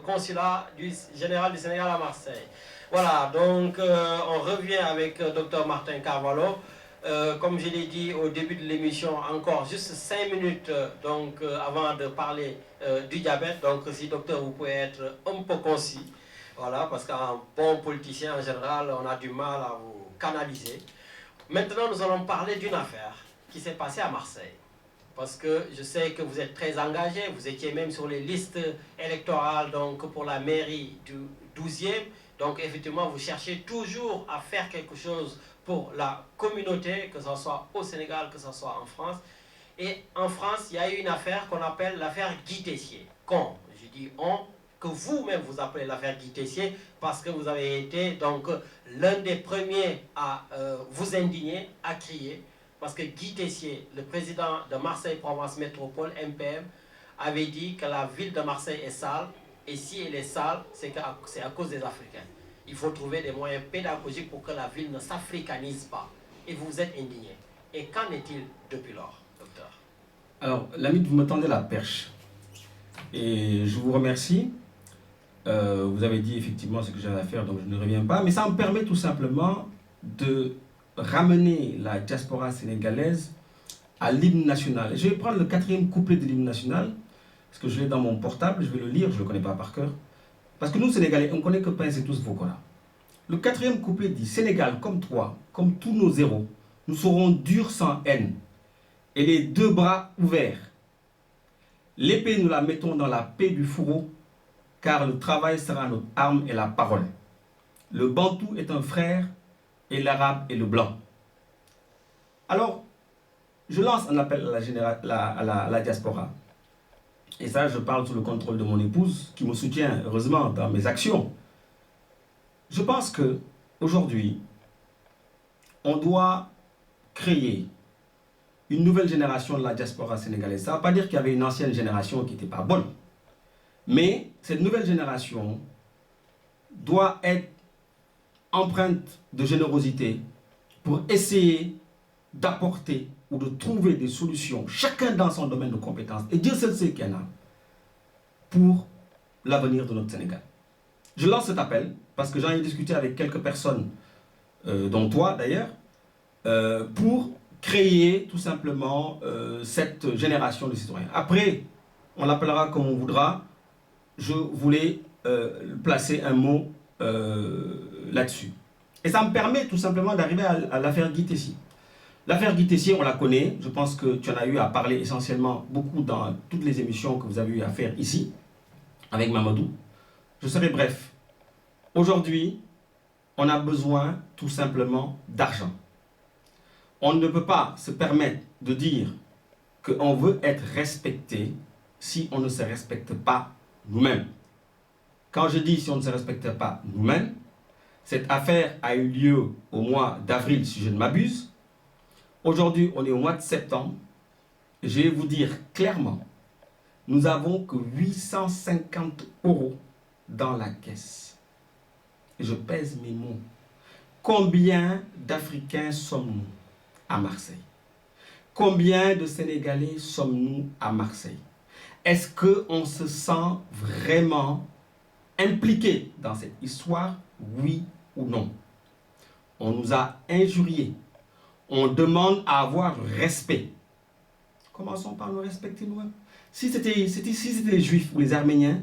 consulat du général du Sénégal à Marseille. Voilà, donc on revient avec Dr Martin Carvalho. Comme je l'ai dit au début de l'émission, encore juste 5 minutes avant de parler du diabète. Donc si docteur, vous pouvez être un peu concis. Voilà, parce qu'un bon politicien en général, on a du mal à vous canaliser. Maintenant, nous allons parler d'une affaire qui s'est passée à Marseille. Parce que je sais que vous êtes très engagé, vous étiez même sur les listes électorales donc, pour la mairie du 12e. Donc effectivement, vous cherchez toujours à faire quelque chose pour la communauté, que ce soit au Sénégal, que ce soit en France. Et en France, il y a eu une affaire qu'on appelle l'affaire Guy Tessier. Je dis on, que vous-même vous appelez l'affaire Guy Tessier, parce que vous avez été donc l'un des premiers à vous indigner, à crier. Parce que Guy Tessier, le président de Marseille Provence Métropole, MPM, avait dit que la ville de Marseille est sale. Et si elle est sale, c'est à cause des Africains. Il faut trouver des moyens pédagogiques pour que la ville ne s'africanise pas. Et vous vous êtes indigné. Et qu'en est-il depuis lors, docteur? Alors, Lamine, vous me tendez la perche. Et je vous remercie. Vous avez dit effectivement ce que j'avais à faire, donc je ne reviens pas. Mais ça me permet tout simplement de ramener la diaspora sénégalaise à l'hymne national. Je vais prendre le 4e couplet de l'hymne national, parce que je l'ai dans mon portable, je vais le lire, je ne le connais pas par cœur. Parce que nous, Sénégalais, on ne connaît que Pince et tous Vokola. Le 4e couplet dit: Sénégal, comme toi, comme tous nos héros, nous serons durs sans haine, et les 2 bras ouverts. L'épée, nous la mettons dans la paix du fourreau, car le travail sera notre arme et la parole. Le Bantou est un frère, et l'arabe est le blanc. Alors, je lance un appel à la diaspora. Et ça, je parle sous le contrôle de mon épouse, qui me soutient, heureusement, dans mes actions. Je pense qu'aujourd'hui, on doit créer une nouvelle génération de la diaspora sénégalaise. Ça ne veut pas dire qu'il y avait une ancienne génération qui n'était pas bonne. Mais cette nouvelle génération doit être empreinte de générosité pour essayer d'apporter ou de trouver des solutions, chacun dans son domaine de compétences, et Dieu seul sait qu'il y en a, pour l'avenir de notre Sénégal. Je lance cet appel parce que j'en ai discuté avec quelques personnes, dont toi d'ailleurs, pour créer tout simplement cette génération de citoyens. Après, on l'appellera comme on voudra. Je voulais placer un mot là-dessus. Et ça me permet tout simplement d'arriver à l'affaire Guy Tessier. L'affaire Guy Tessier, on la connaît. Je pense que tu en as eu à parler essentiellement beaucoup dans toutes les émissions que vous avez eu à faire ici, avec Mamadou. Je serai bref. Aujourd'hui, on a besoin tout simplement d'argent. On ne peut pas se permettre de dire qu'on veut être respecté si on ne se respecte pas nous-mêmes. Quand je dis si on ne se respecte pas nous-mêmes, cette affaire a eu lieu au mois d'avril, si je ne m'abuse. Aujourd'hui, on est au mois de septembre. Je vais vous dire clairement, nous n'avons que 850 € dans la caisse. Et je pèse mes mots. Combien d'Africains sommes-nous à Marseille? Combien de Sénégalais sommes-nous à Marseille? Est-ce qu'on se sent vraiment impliqué dans cette histoire, oui ou non? On nous a injuriés. On demande à avoir respect. Commençons par nous respecter nous-mêmes. Si c'était les Juifs ou les Arméniens,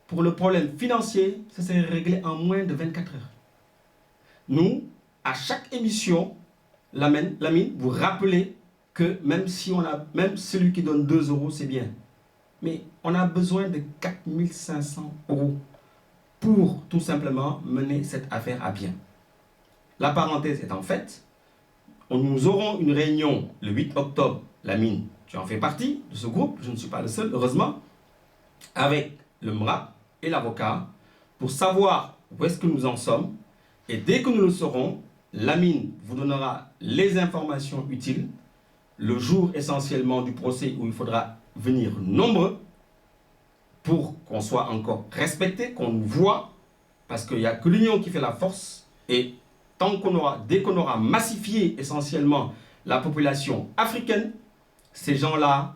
pour le problème financier, ça serait réglé en moins de 24 heures. Nous, à chaque émission, Lamine, vous rappelez que même celui qui donne 2 €, c'est bien. Mais on a besoin de 4500 € pour tout simplement mener cette affaire à bien. La parenthèse étant faite, nous aurons une réunion le 8 octobre. Lamine, tu en fais partie de ce groupe, je ne suis pas le seul, heureusement, avec le MRAP et l'avocat, pour savoir où est-ce que nous en sommes. Et dès que nous le saurons, Lamine vous donnera les informations utiles, le jour essentiellement du procès où il faudra venir nombreux, pour qu'on soit encore respecté, qu'on nous voit, parce qu'il n'y a que l'union qui fait la force. Et dès qu'on aura massifié essentiellement la population africaine, ces gens-là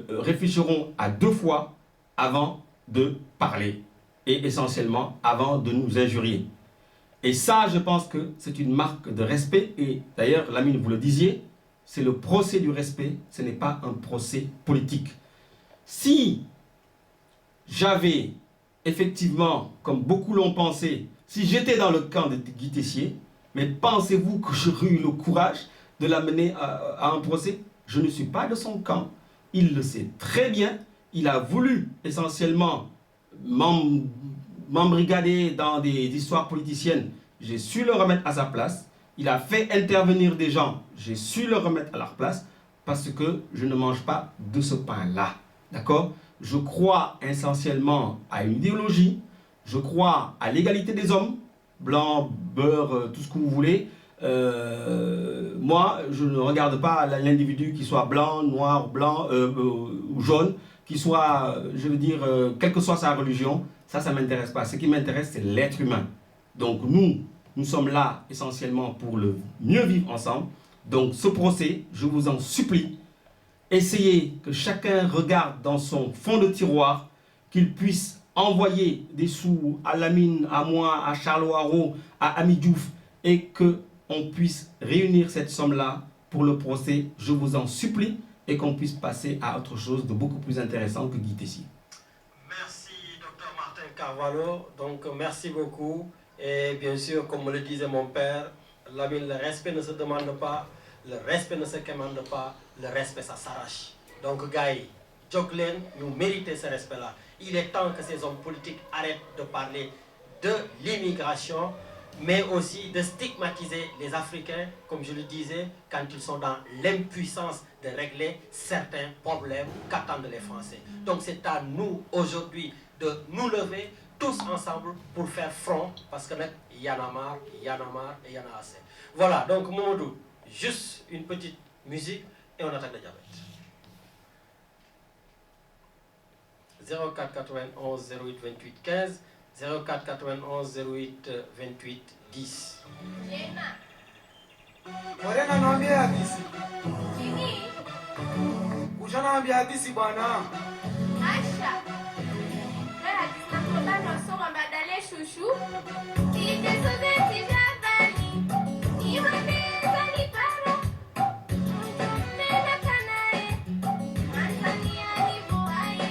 réfléchiront à 2 fois avant de parler, et essentiellement avant de nous injurier. Et ça, je pense que c'est une marque de respect, et d'ailleurs, Lamine, vous le disiez, c'est le procès du respect, ce n'est pas un procès politique. Si j'avais effectivement, comme beaucoup l'ont pensé, si j'étais dans le camp de Guy Tessier, mais pensez-vous que j'aurais eu le courage de l'amener à un procès? Je ne suis pas de son camp. Il le sait très bien. Il a voulu essentiellement m'embrigader dans des histoires politiciennes. J'ai su le remettre à sa place. Il a fait intervenir des gens. J'ai su le remettre à leur place parce que je ne mange pas de ce pain-là. D'accord? Je crois essentiellement à une idéologie. Je crois à l'égalité des hommes. Blanc, beurre, tout ce que vous voulez. Moi, je ne regarde pas l'individu qui soit blanc, noir, blanc ou jaune, qui soit, je veux dire, quelle que soit sa religion. Ça ne m'intéresse pas. Ce qui m'intéresse, c'est l'être humain. Donc nous sommes là essentiellement pour le mieux vivre ensemble. Donc ce procès, je vous en supplie, essayez que chacun regarde dans son fond de tiroir, qu'il puisse envoyer des sous à Lamine, à moi, à Charles Haro, à Ami Diouf, et qu'on puisse réunir cette somme-là pour le procès, je vous en supplie, et qu'on puisse passer à autre chose de beaucoup plus intéressant que Guy Tessier. Merci, Dr Martin Carvalho. Donc, merci beaucoup. Et bien sûr, comme le disait mon père, Lamine, le respect ne se demande pas, le respect ne se commande pas, le respect, ça s'arrache. Donc, Gaï, Joklen, nous méritons ce respect-là. Il est temps que ces hommes politiques arrêtent de parler de l'immigration, mais aussi de stigmatiser les Africains, comme je le disais, quand ils sont dans l'impuissance de régler certains problèmes qu'attendent les Français. Donc c'est à nous aujourd'hui de nous lever tous ensemble pour faire front, parce que il y en a marre, il y en a marre et il y en a assez. Voilà, donc Mamadou, juste une petite musique et on attaque le diabète. 04 91 08 28 15 04 91 08 28 10. Morena naambia hadisi. Nini? Ushanaambia hadisi bwana. Asha. Hadisi na kodano soma badale shushu. Ite sozeti jabani. Iwane zani para. Mena kanae. Tanzania ni boaye.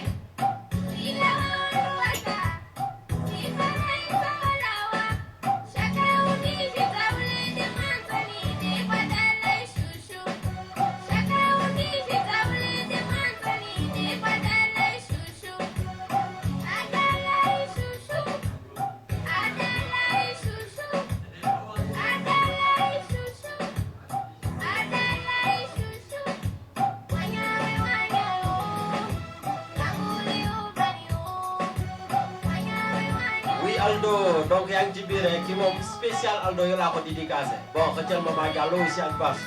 Ila wawata. Ifana isawalawa. Shaka uniji zaule de manzani de badale shushu. Shaka uniji zaule de manzani de badale shushu. Adalai shushu. Adalai shushu. Adalai shushu. Adalai shushu. Wanyawe wanyawo. Kamuli ubaniwo. Wanyawe wanyawo. Oui Aldo, donc yaa ngi ci biir ki moom spécial Aldo yo laa ko dédicacé. Bon, xëccal Maman Diallo aussi ak Bass.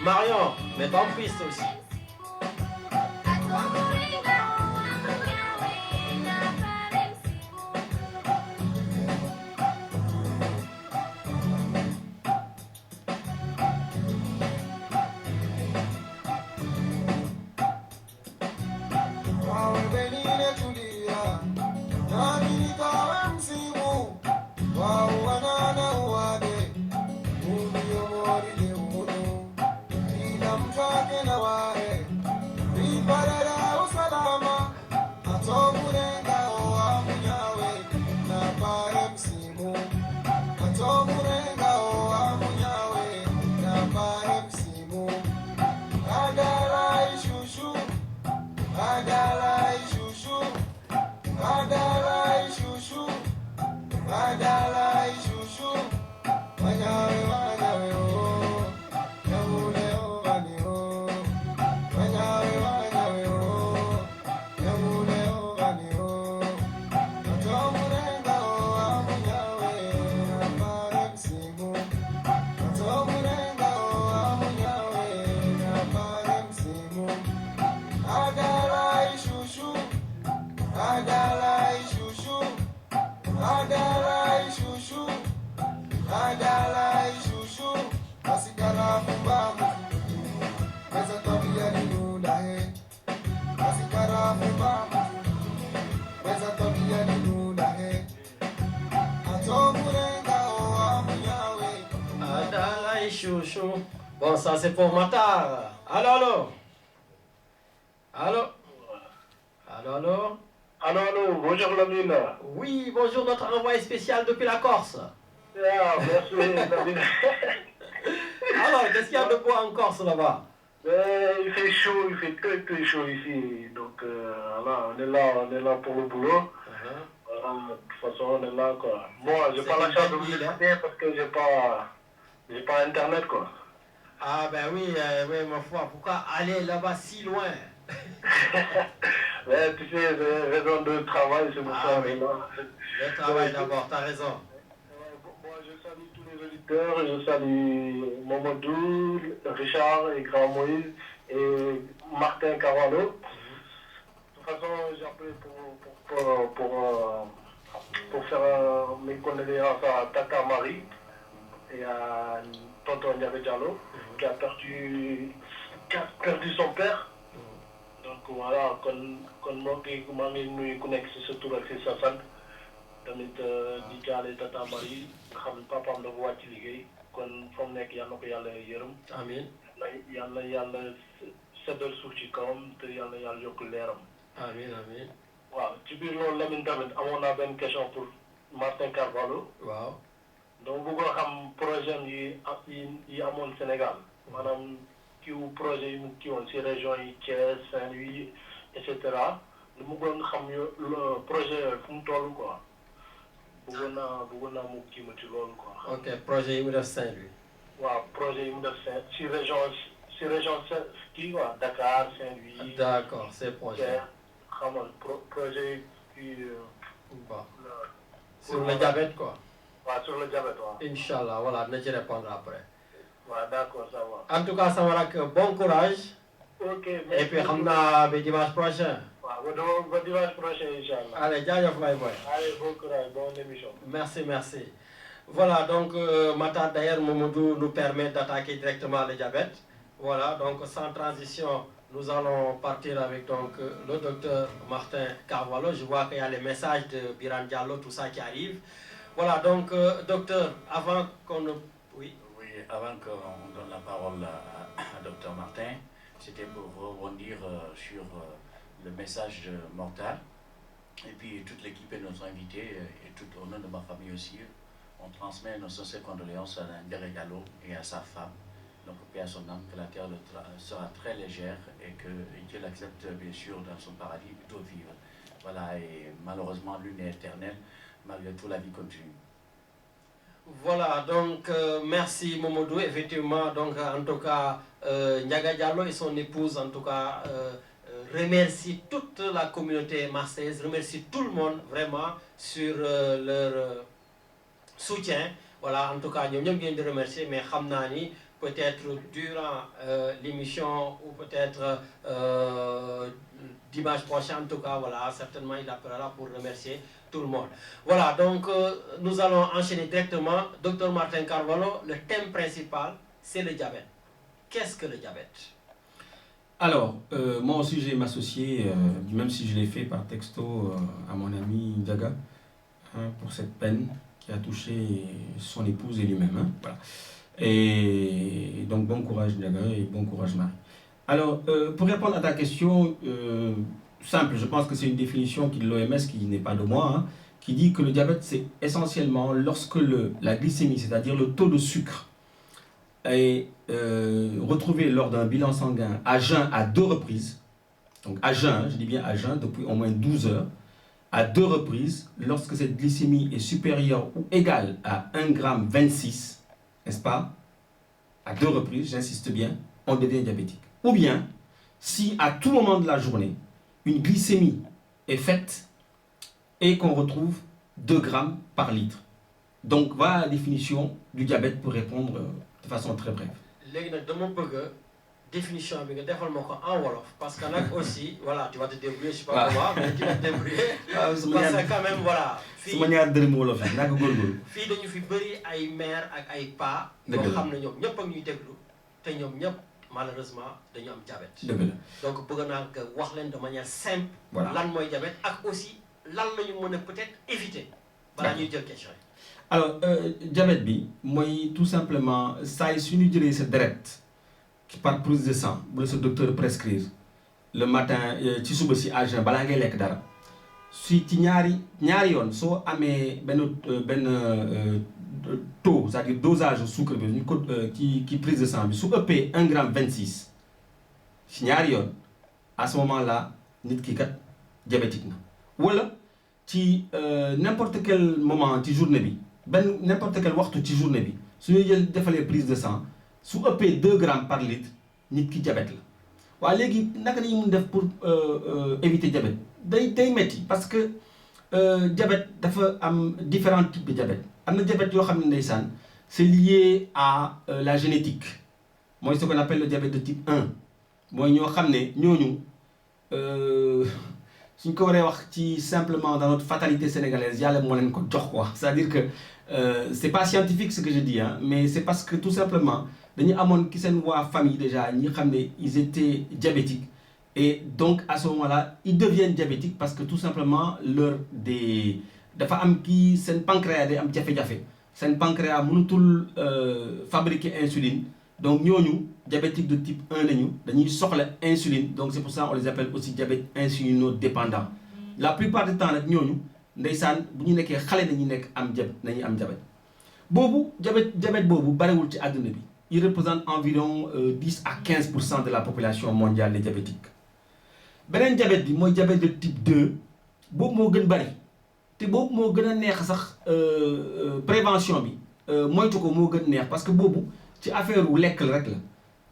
Marion, mais ton fils aussi. Wawe benine tulia. Nami nikawe msimu. Wao wanana uwade. Ulio morile uno. Ila mtake na wae. Riparara chouchou. Bon, ça c'est pour Matar. Allô, allô. Allô. Allô, allô. Allô, allô, bonjour Lamine. Oui, bonjour notre envoyé spécial depuis la Corse. Ah, merci Lamine. Alors, qu'est-ce qu'il y a de beau en Corse là-bas? Il fait chaud, il fait très chaud ici. Donc voilà, on est là pour le boulot. Voilà, de toute façon, on est là quoi. Moi, j'ai C'est pas la une chance de belle vous ville, hein. écouter parce que j'ai pas internet quoi. Ah ben oui, oui, ma foi, pourquoi aller là-bas si loin? Mais tu sais, raison de travail, c'est pour Ah ça. oui. on est là. Le travail d'abord, t'as raison. Moi, je salue tous les auditeurs, je salue Momodou, Richard et Grand Moïse et Martin Carvalho. De toute façon, j'ai appelé pour faire mes condoléances à Tata Marie et à Tonton Ndiaye Diallo qui a perdu son père. Donc voilà, kon moo maa ngi nuyu ku nekk si sa tur ak si sa sant tamit di jaale Tata Marie nga xam ne papaam dafa wàcc liggéey kon fa mu nekk yal na ko yàlla yërëm. Amiin. yàlla seddal suuf ci kawam te yàlla yokk leeram. Amiin, amiin. waaw ci biir loolu Lamine tamit amoon naa benn question pour Martin Carvalho. Waaw. donc bëggoon xam projet yi amoon Sénégal maanaam kiiwu projet yi mu kii woon si région yi Thiès Saint-Louis et cetera lu mu bëggoon xam projet yooyu fu mu toll quoi bëggoon naa mu kii ma ci loolu quoi. Ok, projet yi mu def Saint-Louis. waaw projet yi mu def si région kii quoi Dakar Saint-Louis. D'accord, c'est projet. xam nga projet yi Bon. Sur le diabète quoi. waaw sur le diabète waaw. Inch'Allah, voilà, dina ci répondre après. waaw d'accord ça va. En tout cas, sama rak, bon courage. ok Et puis xam naa ba dimanche prochain. waaw ba dimanche prochain Inch'Allah. Allez, jaajëf my boy. allez bon courage bonne émission. Merci, merci. Voilà, donc Matar d'ailleurs Momodou nous permet d'attaquer directement le diabète. Voilà, donc sans transition, nous allons partir avec donc le docteur Martin Carvalho. Je vois qu'il y a les messages de Biran Diallo, tout ça qui arrive. Voilà, donc docteur, avant qu'on ne... Oui. Oui, avant qu'on donne la parole à docteur Martin, c'était pour rebondir sur le message de Mortal. Et puis toute l'équipe et nos invités, et tout au nom de ma famille aussi, on transmet nos sincères condoléances à Ndiaye Diallo et à sa femme. Donc, paix à son âme, que la terre sera très légère et que Dieu l'accepte bien sûr dans son paradis plutôt vivre. Voilà, et malheureusement, l'une est éternelle, malgré tout, la vie continue. Voilà, donc merci Momodou. Effectivement, donc en tout cas, Ndiaye Diallo et son épouse, en tout cas, remercient toute la communauté marseillaise, remercient tout le monde vraiment sur leur soutien. Voilà, en tout cas, nous viens de remercier, mais Khamnani, peut-être durant l'émission ou peut-être dimanche prochain, en tout cas, voilà, certainement il appellera pour remercier tout le monde. Voilà, donc nous allons enchaîner directement. Docteur Martin Carvalho, le thème principal, c'est le diabète. Qu'est-ce que le diabète? Alors, moi aussi, je vais m'associer, même si je l'ai fait par texto à mon ami Ndiaga, pour cette peine qui a touché son épouse et lui-même. Hein, voilà. Et donc, bon courage Ndiaga et bon courage Marie. Alors, pour répondre à ta question, simple, je pense que c'est une définition de l'OMS qui n'est pas de moi, hein, qui dit que le diabète, c'est essentiellement lorsque la glycémie, c'est-à-dire le taux de sucre, est retrouvé lors d'un bilan sanguin à jeun à 2 reprises, donc à jeun, je dis bien à jeun, depuis au moins 12 heures, à 2 reprises, lorsque cette glycémie est supérieure ou égale à 1,26 g, n'est-ce pas? À 2 reprises, j'insiste bien, on devient diabétique. Ou bien, si à tout moment de la journée, une glycémie est faite et qu'on retrouve 2 grammes par litre. Donc voilà la définition du diabète pour répondre de façon très brève. Définition bi nga defal ma ko en wolof parce que nag aussi voilà tu vas te débrouiller je sais pas comment mais tu vas te débrouiller parce que quand même voilà fii sama ñaar dërëm wolof yi naka góorgóorlu fii dañu fi bëri ay mère ak ay pa yoo xam ne ñoom ñëpp ak ñuy déglu te ñoom ñëpp malheureusement dañu am diabète donc bëgg naa nga wax leen de manière simple lan mooy diabète ak aussi lan la ñu mën a peut-être éviter balaa ñuy jël question yi. Alors, diabète bi mooy tout simplement saa su ñu jëlee sa deret par prise de sang bu la sa docteur prescrire le matin ci suba si à jeun balaa ngay lekk dara si ci ñaari yoon soo amee benn taux c'est-à-dire dosage sucre bi ñu ko ci prise de sang bi su ëppee 1 gramme 26 si ñaari yoon à ce moment là nit ki kat diabétique na wala ci n'importe quel moment ci journée bi n'importe quel waxtu ci journée bi su ñuy jël defalee prise de sang su ëppee 2 grammes par litre nit ki diabète la waaye léegi naka la ñuy mun def pour éviter diabète day metti parce que diabète dafa am différents types de diabète am na diabète yoo xam ne ndeysaan c'est lié à la génétique mooy ce qu'on appelle le diabète de type 1 mooy ñoo xam ne ñooñu suñ ko waree wax ci simplement dans notre fatalité sénégalaise yàlla moo leen ko jox quoi c'est-à-dire que c'est pas scientifique ce que je dis hein mais c'est parce que tout simplement dañu amoon ki seen waa famille déjà ñi xam ne ils étaient diabétiques et donc à ce moment-là ils deviennent diabétiques parce que tout simplement dafa am kii seen pancréas day am jafe-jafe seen pancréas mënutul fabriquer insuline donc ñooñu diabétique de type 1 nañu dañuy soxla insuline donc c'est pour ça on les appelle aussi diabète insulinodépendant la plupart du temps nag ñooñu ndeysaan bu ñu nekkee xale nañuy am diabète boobu diabète boobu barewul ci àdduna bi il représente environ 10 à 15% de la population mondiale des diabétiques beneen diabète bi mooy diabète de type 2 boobu moo gën bari te boobu moo gën a neex sax prévention bi moytu ko moo gën neex parce que boobu ci affaire wu lekk la rek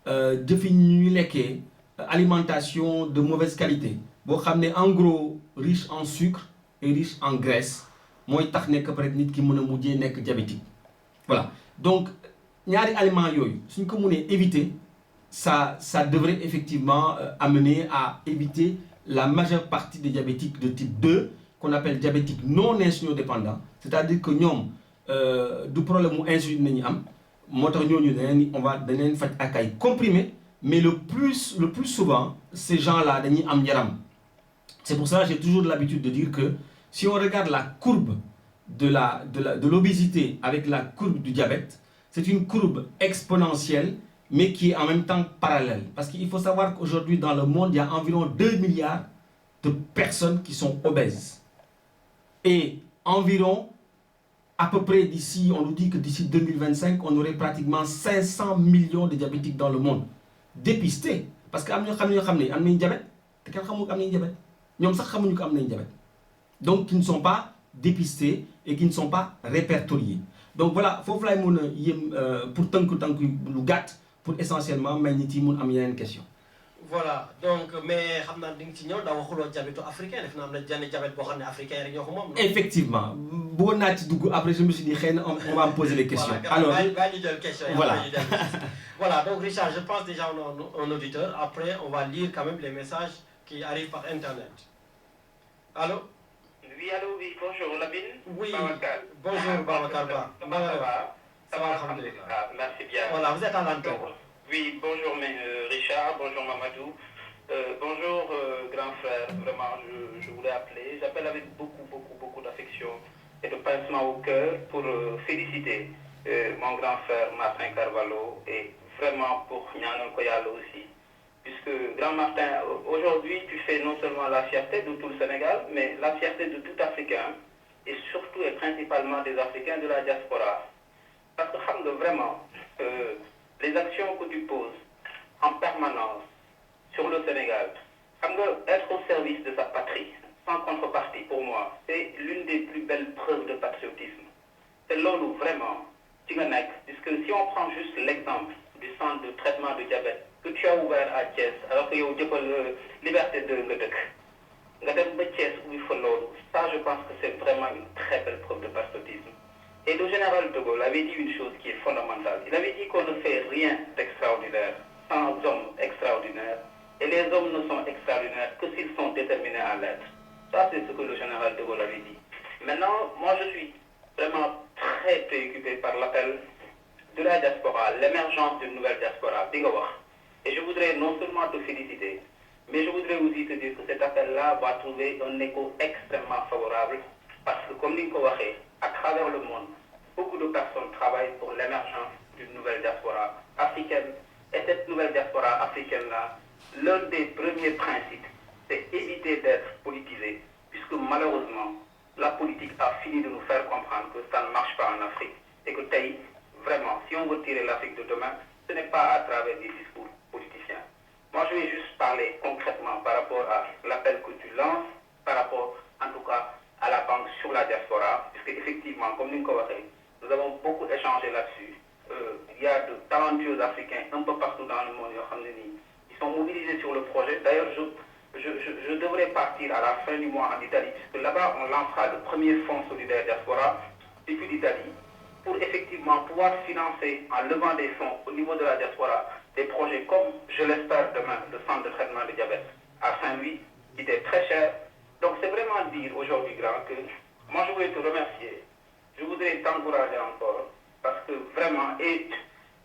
la jëfi ñuy lekkee alimentation de mauvaise qualité boo xam ne en gros riche en sucre et riche en graisse mooy tax nekk peut-être nit ki mën a mujjee nekk diabétique voilà donc ñaari aliments yooyu suñ ko mënee éviter ça devrait effectivement amener à éviter la majeure partie des diabétiques de type 2 qu'on appelle diabétiques non insulinodépendants c'est-à-dire que ñoom du problème mu insuline nañu am moo tax ñooñu dañ leen faj ak ay comprimés mais le plus souvent ces gens-là dañuy am yaram c'est pour ça que j'ai toujours l'habitude de dire que si on regarde la courbe de l'obésité avec la courbe du diabète c'est une courbe exponentielle mais qui est en même temps parallèle parce qu'il faut savoir qu'aujourd'hui dans le monde il y a environ 2 milliards de personnes qui sont obèses et environ à peu près d'ici, on nous dit que d'ici 2025, on aurait pratiquement 500 millions de diabétiques dans le monde. Dépistés. Parce que am na ñoo xam ne am nañu diabète te kenn xamul ko am nañu diabète ñoom sax xamuñu ko am nañu diabète donc qui ne sont pas dépistés et qui ne sont pas répertoriés. Donc voilà foofu laay mën a yem pour tënk lu gàtt pour essentiellement may nit yi mun am yeneen question. Voilà donc mais xam naa di nga ci ñëw daa waxuloo diabète africain def naa am na jenn diabète boo xam ne africain rek ñoo ko moom. Effectivement bëggoon naa ci dugg après je me suis dit xëy na on va me poser les questions. Alors bàyyi ñu jël question yi. Voilà. Voilà donc Richard je pense déjà on a un auditeur après on va lire quand même les messages qui arrivent par internet. Allô. Oui allô oui bonjour Lamine. Oui Babacar. bonjour Babacar Ba. Comment ça va? Ça va alhamdulillah. Merci bien. Voilà vous êtes à l'antenne. Oui, bonjour Richard, bonjour Mamadou, bonjour grand frère, vraiment je voulais appeler, j'appelle avec beaucoup d'affection et de pincement au cœur pour féliciter mon grand frère Martin Carvalho et vraiment pour Nyanon Koyalo aussi, puisque grand Martin, aujourd'hui tu fais non seulement la fierté de tout le Sénégal, mais la fierté de tout Africain et surtout et principalement des Africains de la diaspora, parce que vraiment... les actions que tu poses en permanence sur le Sénégal, être au service de sa patrie, sans contrepartie pour moi, c'est l'une des plus belles preuves de patriotisme. C'est là où vraiment, puisque si on prend juste l'exemple du centre de traitement de diabète que tu as ouvert à Thiès, alors que tu as liberté de Ngedek, ça je pense que c'est vraiment une très belle preuve de patriotisme. Et le général de Gaulle avait dit une chose qui est fondamentale. Il avait dit qu'on ne fait rien d'extraordinaire sans hommes extraordinaires. Et les hommes ne sont extraordinaires que s'ils sont déterminés à l'être. Ça, c'est ce que le général de Gaulle avait dit. Maintenant, moi, je suis vraiment très préoccupé par l'appel de la diaspora, l'émergence d'une nouvelle diaspora, Et je voudrais non seulement te féliciter, mais je voudrais aussi te dire que cet appel-là va trouver un écho extrêmement favorable. Parce que, comme Nico Waché, à travers le monde, beaucoup de personnes travaillent pour l'émergence d'une nouvelle diaspora africaine. Et cette nouvelle diaspora africaine-là, l'un des premiers principes, c'est éviter d'être politisé, puisque malheureusement, la politique a fini de nous faire comprendre que ça ne marche pas en Afrique. Et que vraiment, si on veut tirer l'Afrique de demain, ce n'est pas à travers des discours politiciens. Moi, je vais juste parler concrètement par rapport à l'appel que tu lances, par rapport, en tout cas, à la banque sur la diaspora, puisque effectivement, comme nous nous avons beaucoup échangé là-dessus. Il y a de talentueux Africains un peu partout dans le monde, ils sont mobilisés sur le projet. D'ailleurs, je devrais partir à la fin du mois en Italie, puisque là-bas, on lancera le premier fonds solidaire diaspora depuis l'Italie, pour effectivement pouvoir financer, en levant des fonds au niveau de la diaspora, des projets comme, je l'espère demain, le centre de traitement de diabète à Saint-Louis, qui était très cher. Donc c'est vraiment dire aujourd'hui, grand, que moi je voulais te remercier, je voudrais t'encourager encore, parce que vraiment, et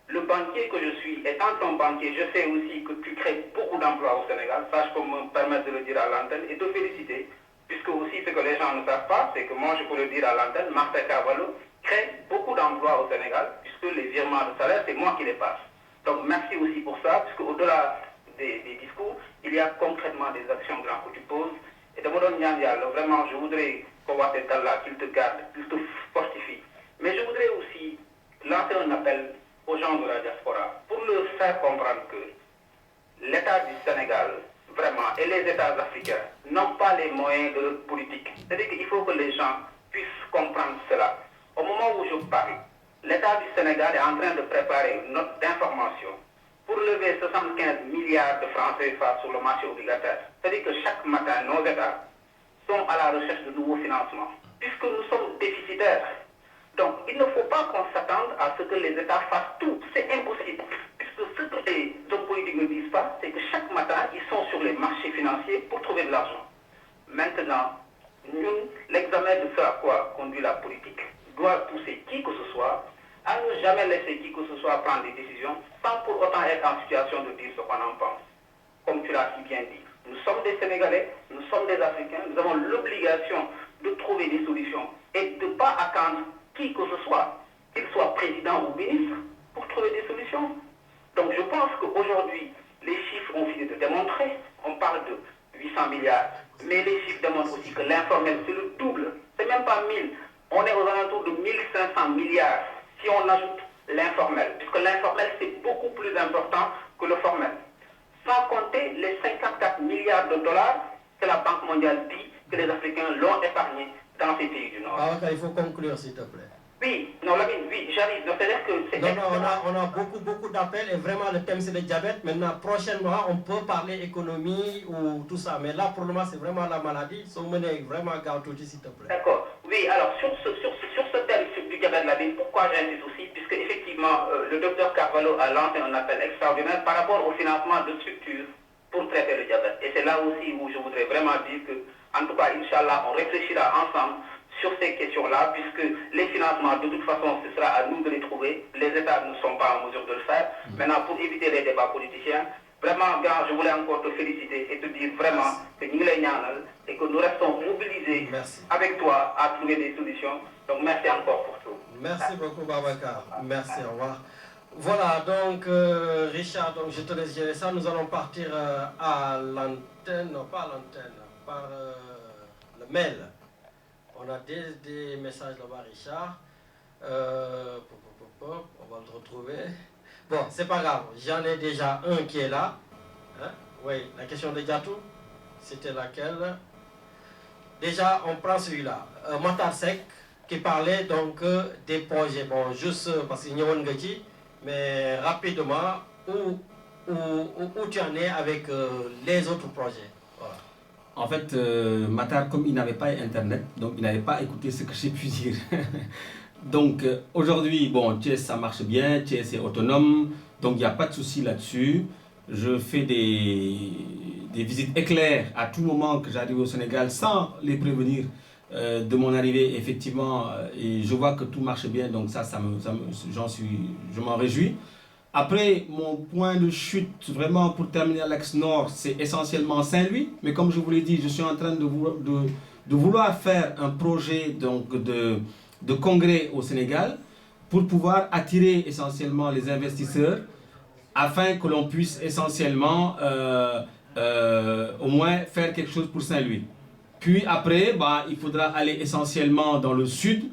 le banquier que je suis, étant ton banquier, je sais aussi que tu crées beaucoup d'emplois au Sénégal, ça je peux me permettre de le dire à l'antenne, et te féliciter, puisque aussi ce que les gens ne savent pas, c'est que moi je peux le dire à l'antenne, Martin Carvalho crée beaucoup d'emplois au Sénégal, puisque les virements de salaire, c'est moi qui les passe. Donc merci aussi pour ça, puisque au-delà des discours, il y a concrètement des actions grandes que tu poses. Et de mon vraiment, je voudrais combattre là, qu'il te garde, qu'il te fortifie. Mais je voudrais aussi lancer un appel aux gens de la diaspora pour leur faire comprendre que l'État du Sénégal, vraiment, et les États africains n'ont pas les moyens de leur politique. C'est-à-dire qu'il faut que les gens puissent comprendre cela. Au moment où je parle, l'État du Sénégal est en train de préparer une note d'information pour lever 75 milliards de francs CFA sur le marché obligataire. C'est-à-dire que chaque matin, nos États sont à la recherche de nouveaux financements, puisque nous sommes déficitaires. Donc, il ne faut pas qu'on s'attende à ce que les États fassent tout. C'est impossible. Puisque ce que les hommes politiques ne disent pas, c'est que chaque matin, ils sont sur les marchés financiers pour trouver de l'argent. Maintenant, nous, l'examen de ce à quoi conduit la politique doit pousser qui que ce soit à ne jamais laisser qui que ce soit prendre des décisions sans pour autant être en situation de dire ce qu'on en pense. Comme tu l'as si bien dit, nous sommes des Sénégalais, nous sommes des Africains, nous avons l'obligation de trouver des solutions et de ne pas attendre qui que ce soit, qu'il soit président ou ministre, pour trouver des solutions. Donc je pense qu'aujourd'hui, les chiffres ont fini de démontrer, on parle de 800 milliards, mais les chiffres démontrent aussi que l'informel, c'est le double, c'est même pas 1000, on est aux alentours de 1500 milliards si on ajoute l'informel, puisque l'informel c'est beaucoup plus important que le formel. Sans compter les 54 milliards de dollars que la Banque mondiale dit que les Africains l'ont épargné dans ces pays du Nord. Ah, okay, il faut conclure s'il te plaît. Oui, non, Lamine, oui, j'arrive. C'est-à-dire que c'est... Non, on a beaucoup d'appels et vraiment le thème c'est le diabète. Maintenant, prochainement, on peut parler économie ou tout ça. Mais là, pour le moment, c'est vraiment la maladie. Si vous menez vraiment Gauto, s'il te plaît. D'accord. Oui, alors, sur ce thème du diabète, Lamine, pourquoi j'insiste aussi? Puisque, effectivement, le docteur Carvalho a lancé un appel extraordinaire par rapport au financement de structures pour traiter le diabète. Et c'est là aussi où je voudrais vraiment dire que, en tout cas, Inch'Allah, on réfléchira ensemble sur ces questions-là, puisque les financements, de toute façon, ce sera à nous de les trouver. Les États ne sont pas en mesure de le faire. Maintenant, pour éviter les débats politiciens, vraiment, grand, je voulais encore te féliciter et te dire vraiment que nous les ñaanal et que nous restons mobilisés avec toi à trouver des solutions. Donc, merci encore pour tout. Merci beaucoup, Babacar. Merci, au revoir. Voilà, donc, Richard, donc, je te laisse gérer ça. Nous allons partir à l'antenne, non pas à l'antenne, par le mail. On a des messages là-bas, Richard. On va le retrouver. Bon, c'est pas grave. J'en ai déjà un qui est là. Hein? Oui, la question de Diatou, c'était laquelle? Déjà, on prend celui-là. Matar Sek, qui parlait donc des projets. Bon, juste parce qu'il y a un gadget, mais rapidement, où tu en es avec les autres projets? Voilà. En fait, Matar, comme il n'avait pas Internet, donc il n'avait pas écouté ce que j'ai pu dire. Donc aujourd'hui, bon, Thiès, ça marche bien, Thiès est autonome, donc il n'y a pas de souci là-dessus. Je fais des visites éclairs à tout moment que j'arrive au Sénégal sans les prévenir de mon arrivée, effectivement, et je vois que tout marche bien, donc je m'en réjouis. Après, mon point de chute, vraiment pour terminer à l'axe nord, c'est essentiellement Saint-Louis. Mais comme je vous l'ai dit, je suis en train de vouloir faire un projet donc, de congrès au Sénégal pour pouvoir attirer essentiellement les investisseurs afin que l'on puisse essentiellement au moins faire quelque chose pour Saint-Louis. Puis après, il faudra aller essentiellement dans le sud,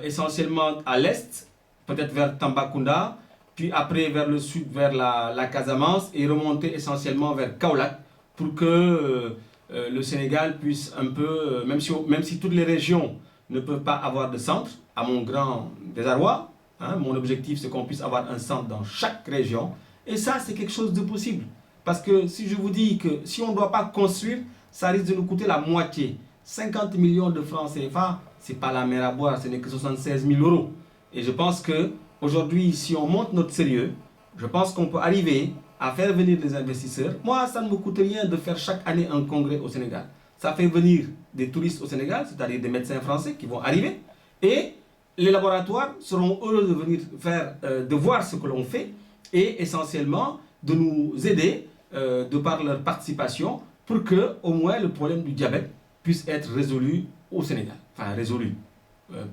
essentiellement à l'est, peut-être vers Tambacounda, puis après vers le sud, vers la Casamance, et remonter essentiellement vers Kaolack pour que le Sénégal puisse un peu, même si toutes les régions ne peuvent pas avoir de centre, à mon grand désarroi, mon objectif c'est qu'on puisse avoir un centre dans chaque région, et ça c'est quelque chose de possible. Parce que si je vous dis que si on ne doit pas construire, ça risque de nous coûter la moitié. 50 millions de francs CFA, ce n'est pas la mer à boire, ce n'est que 76 000 euros. Et je pense qu'aujourd'hui, si on monte notre sérieux, je pense qu'on peut arriver à faire venir des investisseurs. Moi, ça ne me coûte rien de faire chaque année un congrès au Sénégal. Ça fait venir des touristes au Sénégal, c'est-à-dire des médecins français qui vont arriver. Et les laboratoires seront heureux de venir de voir ce que l'on fait et essentiellement de nous aider de par leur participation pour que au moins le problème du diabète puisse être résolu au Sénégal. Enfin, résolu,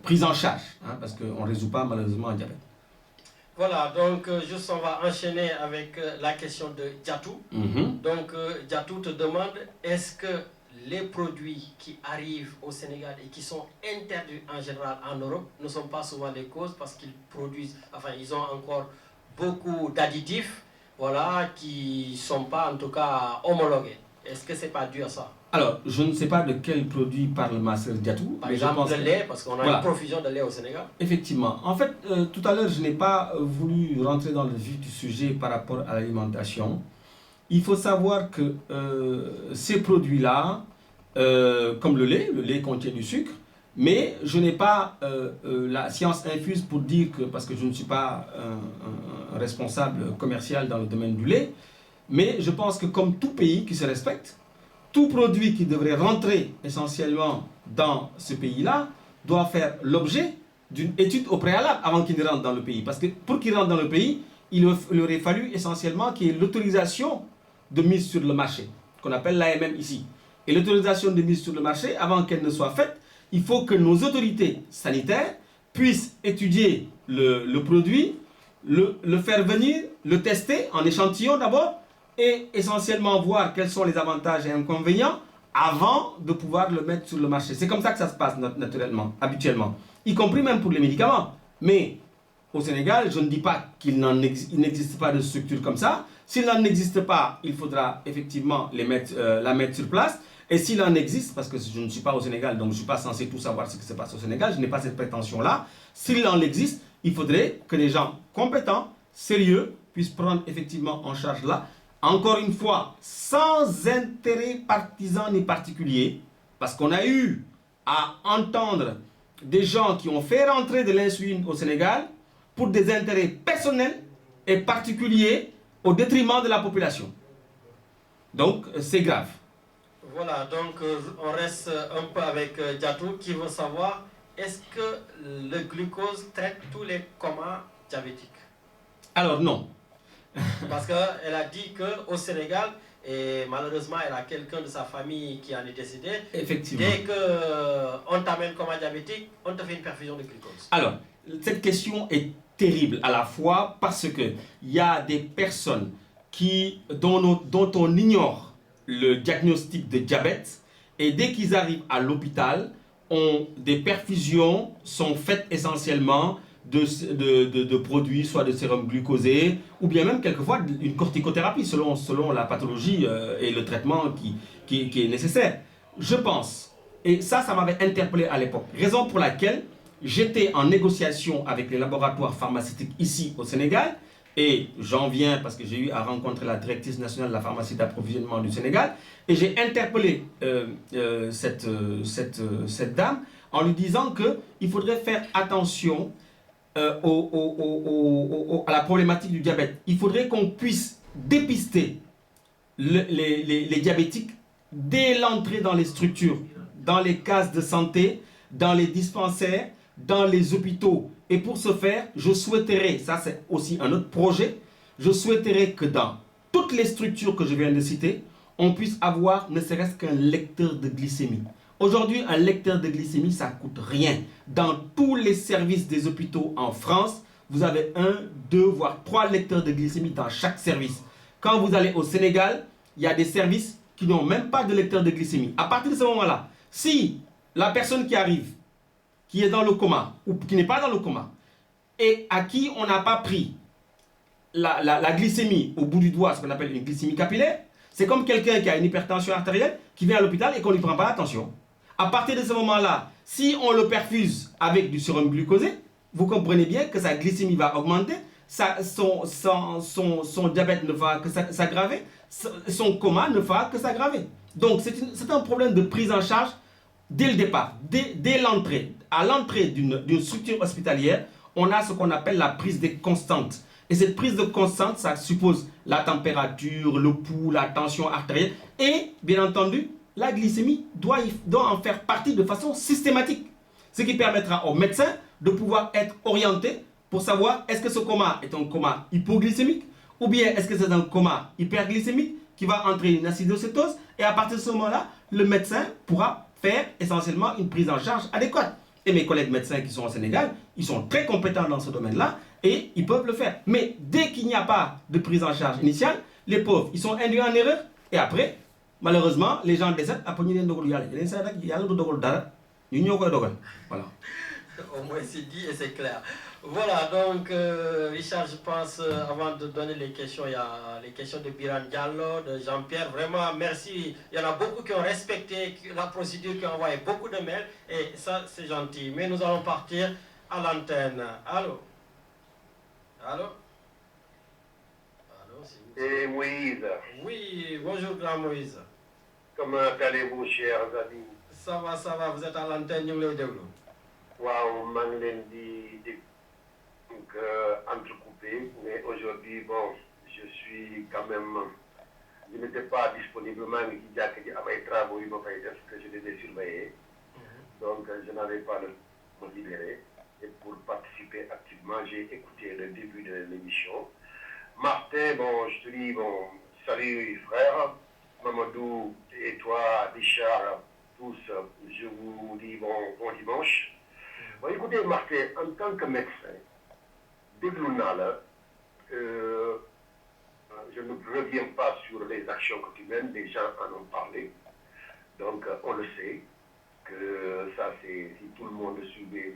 prise en charge, parce qu'on ne résout pas malheureusement le diabète. Voilà, donc juste on va enchaîner avec la question de Diatou. Donc Diatou te demande, est-ce que les produits qui arrivent au Sénégal et qui sont interdits en général en Europe ne sont pas souvent les causes parce qu'ils produisent, enfin ils ont encore beaucoup d'additifs, voilà, qui ne sont pas en tout cas homologués. Est-ce que ce n'est pas dû à ça? Alors, je ne sais pas de quel produit parle ma sœur Diatou. Par exemple, le lait, parce qu'on a une profusion de lait au Sénégal. Effectivement. En fait, tout à l'heure, je n'ai pas voulu rentrer dans le vif du sujet par rapport à l'alimentation. Il faut savoir que ces produits-là, comme le lait contient du sucre, mais je n'ai pas la science infuse pour dire que, parce que je ne suis pas un responsable commercial dans le domaine du lait, mais je pense que comme tout pays qui se respecte, tout produit qui devrait rentrer essentiellement dans ce pays-là doit faire l'objet d'une étude au préalable avant qu'il ne rentre dans le pays. Parce que pour qu'il rentre dans le pays, il aurait fallu essentiellement qu'il y ait l'autorisation de mise sur le marché, qu'on appelle l'AMM ici. Et l'autorisation de mise sur le marché, avant qu'elle ne soit faite, il faut que nos autorités sanitaires puissent étudier le produit, le faire venir, le tester en échantillon d'abord, et essentiellement voir quels sont les avantages et inconvénients avant de pouvoir le mettre sur le marché. C'est comme ça que ça se passe naturellement, habituellement, y compris même pour les médicaments. Mais au Sénégal, je ne dis pas qu'il n'existe pas de structure comme ça. S'il n'en existe pas, il faudra effectivement la mettre sur place. Et s'il en existe, parce que je ne suis pas au Sénégal, donc je ne suis pas censé tout savoir ce qui se passe au Sénégal, je n'ai pas cette prétention-là. S'il en existe, il faudrait que des gens compétents, sérieux, puissent prendre effectivement en charge là. Encore une fois, sans intérêt partisan ni particulier, parce qu'on a eu à entendre des gens qui ont fait rentrer de l'insuline au Sénégal pour des intérêts personnels et particuliers au détriment de la population. Donc, c'est grave. Voilà, donc on reste un peu avec Diatou qui veut savoir, est-ce que le glucose traite tous les comas diabétiques? Alors non. Parce qu'elle a dit qu'au Sénégal, et malheureusement elle a quelqu'un de sa famille qui en est décédé, effectivement, dès qu'on t'amène coma diabétique, on te fait une perfusion de glucose. Alors, cette question est terrible à la fois parce qu'il y a des personnes dont on ignore le diagnostic de diabète et dès qu'ils arrivent à l'hôpital, des perfusions sont faites essentiellement de produits, soit de sérum glucosé, ou bien même quelquefois une corticothérapie selon la pathologie et le traitement qui est nécessaire. Je pense, et ça m'avait interpellé à l'époque, raison pour laquelle j'étais en négociation avec les laboratoires pharmaceutiques ici au Sénégal, et j'en viens parce que j'ai eu à rencontrer la directrice nationale de la pharmacie d'approvisionnement du Sénégal, et j'ai interpellé cette dame en lui disant qu'il faudrait faire attention à la problématique du diabète. Il faudrait qu'on puisse dépister les diabétiques dès l'entrée dans les structures, dans les cases de santé, dans les dispensaires, dans les hôpitaux. Et pour ce faire, je souhaiterais, ça c'est aussi un autre projet, je souhaiterais que dans toutes les structures que je viens de citer, on puisse avoir ne serait-ce qu'un lecteur de glycémie. Aujourd'hui, un lecteur de glycémie, ça ne coûte rien. Dans tous les services des hôpitaux en France, vous avez 1, 2, voire 3 lecteurs de glycémie dans chaque service. Quand vous allez au Sénégal, il y a des services qui n'ont même pas de lecteur de glycémie. À partir de ce moment-là, si la personne qui arrive, qui est dans le coma ou qui n'est pas dans le coma, et à qui on n'a pas pris la glycémie au bout du doigt, ce qu'on appelle une glycémie capillaire, c'est comme quelqu'un qui a une hypertension artérielle qui vient à l'hôpital et qu'on ne lui prend pas l'attention. À partir de ce moment-là, si on le perfuse avec du sérum glucosé, vous comprenez bien que sa glycémie va augmenter, son diabète ne va que s'aggraver, son coma ne va que s'aggraver. Donc c'est un problème de prise en charge dès le départ, dès l'entrée. À l'entrée d'une structure hospitalière, on a ce qu'on appelle la prise de constante. Et cette prise de constante, ça suppose la température, le pouls, la tension artérielle et, bien entendu, la glycémie doit en faire partie de façon systématique. Ce qui permettra aux médecins de pouvoir être orientés pour savoir est-ce que ce coma est un coma hypoglycémique ou bien est-ce que c'est un coma hyperglycémique qui va entraîner une acidocétose, et à partir de ce moment-là, le médecin pourra faire essentiellement une prise en charge adéquate. Et mes collègues médecins qui sont au Sénégal, ils sont très compétents dans ce domaine-là et ils peuvent le faire. Mais dès qu'il n'y a pas de prise en charge initiale, les pauvres, ils sont induits en erreur et après, malheureusement, les gens décèdent. Voilà. Au moins c'est dit et c'est clair. Voilà, donc Richard, je pense, avant de donner les questions, il y a les questions de Biran Diallo, de Jean-Pierre. Vraiment, merci. Il y en a beaucoup qui ont respecté la procédure, qui ont envoyé beaucoup de mails. Et ça, c'est gentil. Mais nous allons partir à l'antenne. Allô? Allô? Allô, c'est vous? Et Moïse, Oui, bonjour, grand Moïse. comment allez-vous, chers amis? Ça va, vous êtes à l'antenne, nous le développons. Waaw, maa ngi leen di donc entrecoupé, mais aujourd'hui, bon, je suis quand même, je n'étais pas disponible, maa ngi ci jàkk ji am ay travaux yu ma fay def que je devais surveiller, donc je n'avais pas le temps de me libérer, et pour participer activement, j'ai écouté le début de l'émission. Martin, bon, je te dis, bon, salut frère, Mamadou et toi, Richard, tous, je vous dis bon dimanche. Bon, écoutez, Martin, en tant que médecin, déglu naa la, je ne reviens pas sur les actions que tu mènes, les gens en ont parlé, donc on le sait, que ça c'est, si tout le monde suivait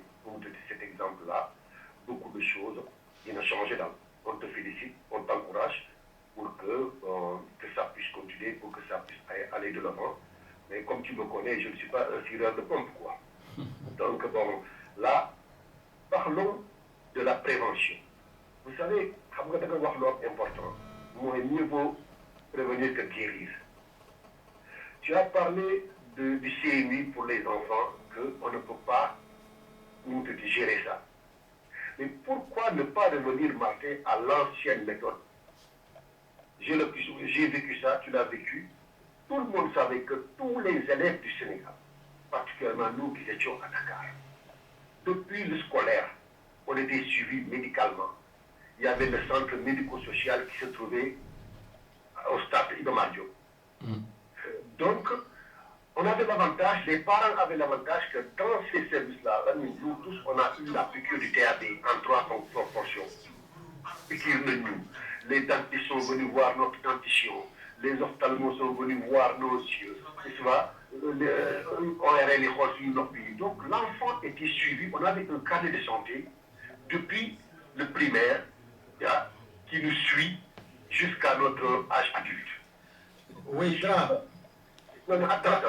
cet exemple-là, beaucoup de choses, il a changé dans. On te félicite, on t'encourage pour que ça puisse continuer, pour que ça puisse aller de l'avant. Mais comme tu me connais, je ne suis pas un tireur de pompe, quoi. Donc, bon, là, parlons de la prévention. Vous savez, important, mieux vaut prévenir que guérir. Tu as parlé du CMU pour les enfants, qu'on ne peut pas nous gérer ça. Mais pourquoi ne pas revenir, Martin, à l'ancienne méthode? J'ai vécu ça, tu l'as vécu. Tout le monde savait que tous les élèves du Sénégal, particulièrement nous qui étions à Dakar, depuis le scolaire, on était suivis médicalement. Il y avait le centre médico-social qui se trouvait au stade Iba Mar Diop. Donc, on avait l'avantage, les parents avaient l'avantage que dans ces services-là, nous tous, on a eu la piqûre du TAB en 3 proportions. Piqûre de nous. Les dentistes sont venus voir notre dentition. Les ophtalmos sont venus voir nos yeux. Donc l'enfant était suivi. On avait un carnet de santé depuis le primaire qui nous suit jusqu'à notre âge adulte. Oui, grand. Non, attends.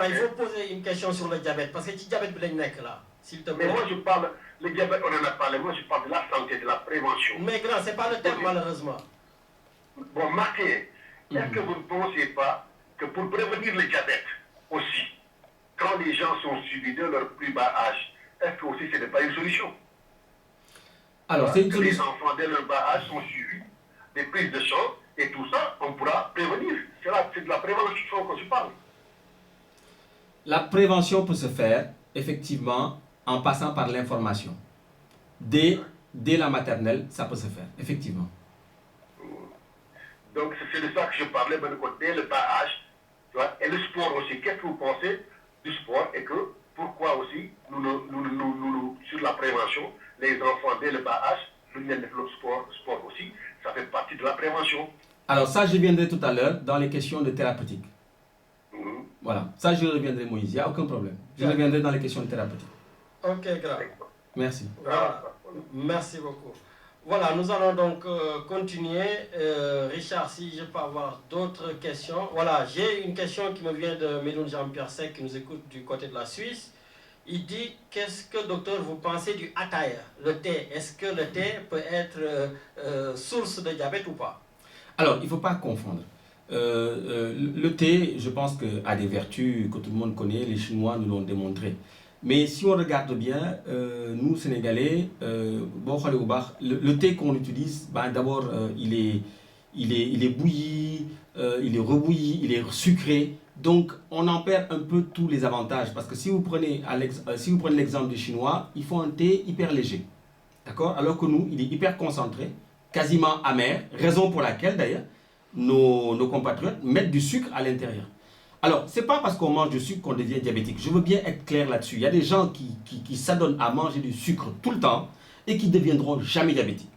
Il faut poser une question sur le diabète, parce que le diabète est là, s'il te plaît. Mais moi je parle, le diabète on en a parlé, moi je parle de la santé, de la prévention. Mais grand, c'est pas le thème malheureusement. Bon, Martin, est-ce que vous ne pensez pas que pour prévenir le diabète aussi, quand les gens sont suivis de leur plus bas âge, est-ce que aussi ce n'est pas une solution? Alors, c'est une que solution. les enfants dès leur bas âge sont suivis, des prises de sang, et tout ça, on pourra prévenir. C'est de la prévention que je parle. La prévention peut se faire, effectivement, en passant par l'information. Dès la maternelle, ça peut se faire, effectivement. Donc, c'est de ça que je parlais, dès le bas âge. Tu vois, et le sport aussi. Qu'est-ce que vous pensez du sport et que pourquoi aussi sur la prévention, les enfants dès le bas âge, le sport aussi, ça fait partie de la prévention. Alors ça, je viendrai tout à l'heure dans les questions de thérapeutique. Voilà, ça je reviendrai Moïse, il n'y a aucun problème. Je reviendrai dans les questions de thérapeutique. Ok, grave. Merci. Voilà. Merci beaucoup. Voilà, nous allons donc continuer. Richard, si je peux avoir d'autres questions. Voilà, j'ai une question qui me vient de Medoun Jean-Pierre Sec qui nous écoute du côté de la Suisse. Il dit, qu'est-ce que, docteur, vous pensez du attaya, le thé? Est-ce que le thé peut être source de diabète ou pas? Alors, il ne faut pas confondre. Le thé, je pense a des vertus que tout le monde connaît, les Chinois nous l'ont démontré. Mais si on regarde bien, nous Sénégalais, le thé qu'on utilise, d'abord il est bouilli, il est rebouilli, il est sucré. Donc on en perd un peu tous les avantages. Parce que si vous prenez l'exemple des Chinois, ils font un thé hyper léger. D'accord? Alors que nous, il est hyper concentré, quasiment amer, raison pour laquelle d'ailleurs nos compatriotes mettent du sucre à l'intérieur. Alors, ce n'est pas parce qu'on mange du sucre qu'on devient diabétique. Je veux bien être clair là-dessus. Il y a des gens qui s'adonnent à manger du sucre tout le temps et qui ne deviendront jamais diabétiques.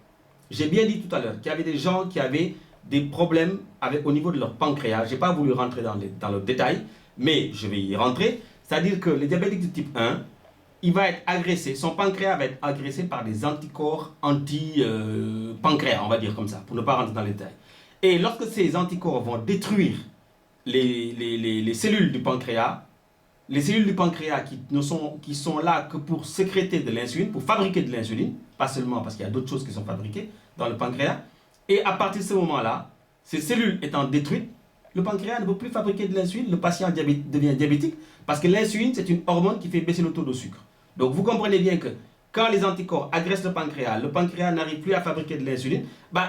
J'ai bien dit tout à l'heure qu'il y avait des gens qui avaient des problèmes au niveau de leur pancréas. Je n'ai pas voulu rentrer dans le détail, mais je vais y rentrer. C'est-à-dire que le diabétique de type 1, il va être agressé, son pancréas va être agressé par des anticorps anti-pancréas, on va dire comme ça, pour ne pas rentrer dans le détail. Et lorsque ces anticorps vont détruire les cellules du pancréas, les cellules du pancréas qui sont là que pour sécréter de l'insuline, pour fabriquer de l'insuline, pas seulement parce qu'il y a d'autres choses qui sont fabriquées dans le pancréas, et à partir de ce moment-là, ces cellules étant détruites, le pancréas ne peut plus fabriquer de l'insuline, le patient devient diabétique, parce que l'insuline, c'est une hormone qui fait baisser le taux de sucre. Donc vous comprenez bien que quand les anticorps agressent le pancréas n'arrive plus à fabriquer de l'insuline,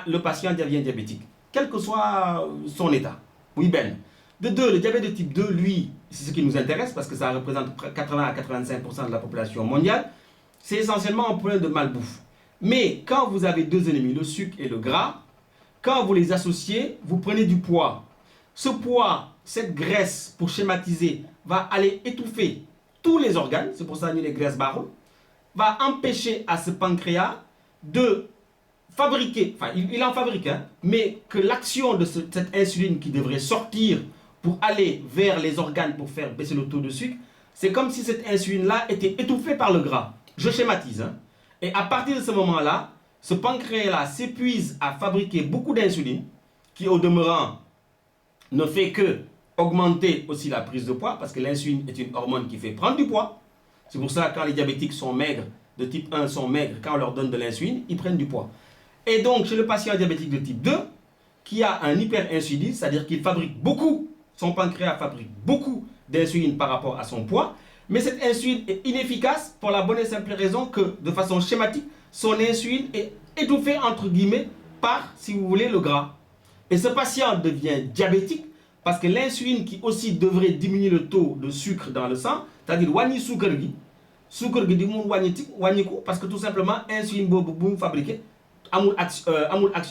le patient devient diabétique, quel que soit son état. Oui, Ben. De deux, le diabète de type 2, lui, c'est ce qui nous intéresse parce que ça représente 80 à 85% de la population mondiale. C'est essentiellement un problème de malbouffe. Mais quand vous avez deux ennemis, le sucre et le gras, quand vous les associez, vous prenez du poids. Ce poids, cette graisse, pour schématiser, va aller étouffer tous les organes, c'est pour ça qu'on dit les graisses barreaux, va empêcher à ce pancréas de fabriquer, enfin il en fabrique, mais que l'action de cette insuline qui devrait sortir pour aller vers les organes pour faire baisser le taux de sucre, c'est comme si cette insuline-là était étouffée par le gras. Je schématise. Et à partir de ce moment-là, ce pancréas-là s'épuise à fabriquer beaucoup d'insuline, qui au demeurant ne fait que augmenter aussi la prise de poids, parce que l'insuline est une hormone qui fait prendre du poids. C'est pour ça que quand les diabétiques sont maigres, de type 1 sont maigres, quand on leur donne de l'insuline, ils prennent du poids. Et donc, chez le patient diabétique de type 2, qui a un hyperinsulinisme, c'est-à-dire qu'il fabrique beaucoup, son pancréas fabrique beaucoup d'insuline par rapport à son poids, mais cette insuline est inefficace pour la bonne et simple raison que, de façon schématique, son insuline est étouffée, entre guillemets, par, si vous voulez, le gras. Et ce patient devient diabétique parce que l'insuline qui aussi devrait diminuer le taux de sucre dans le sang, c'est-à-dire wani sucre gi di mun wàññiku parce que tout simplement insuline boobu bu mu fabriqué amul action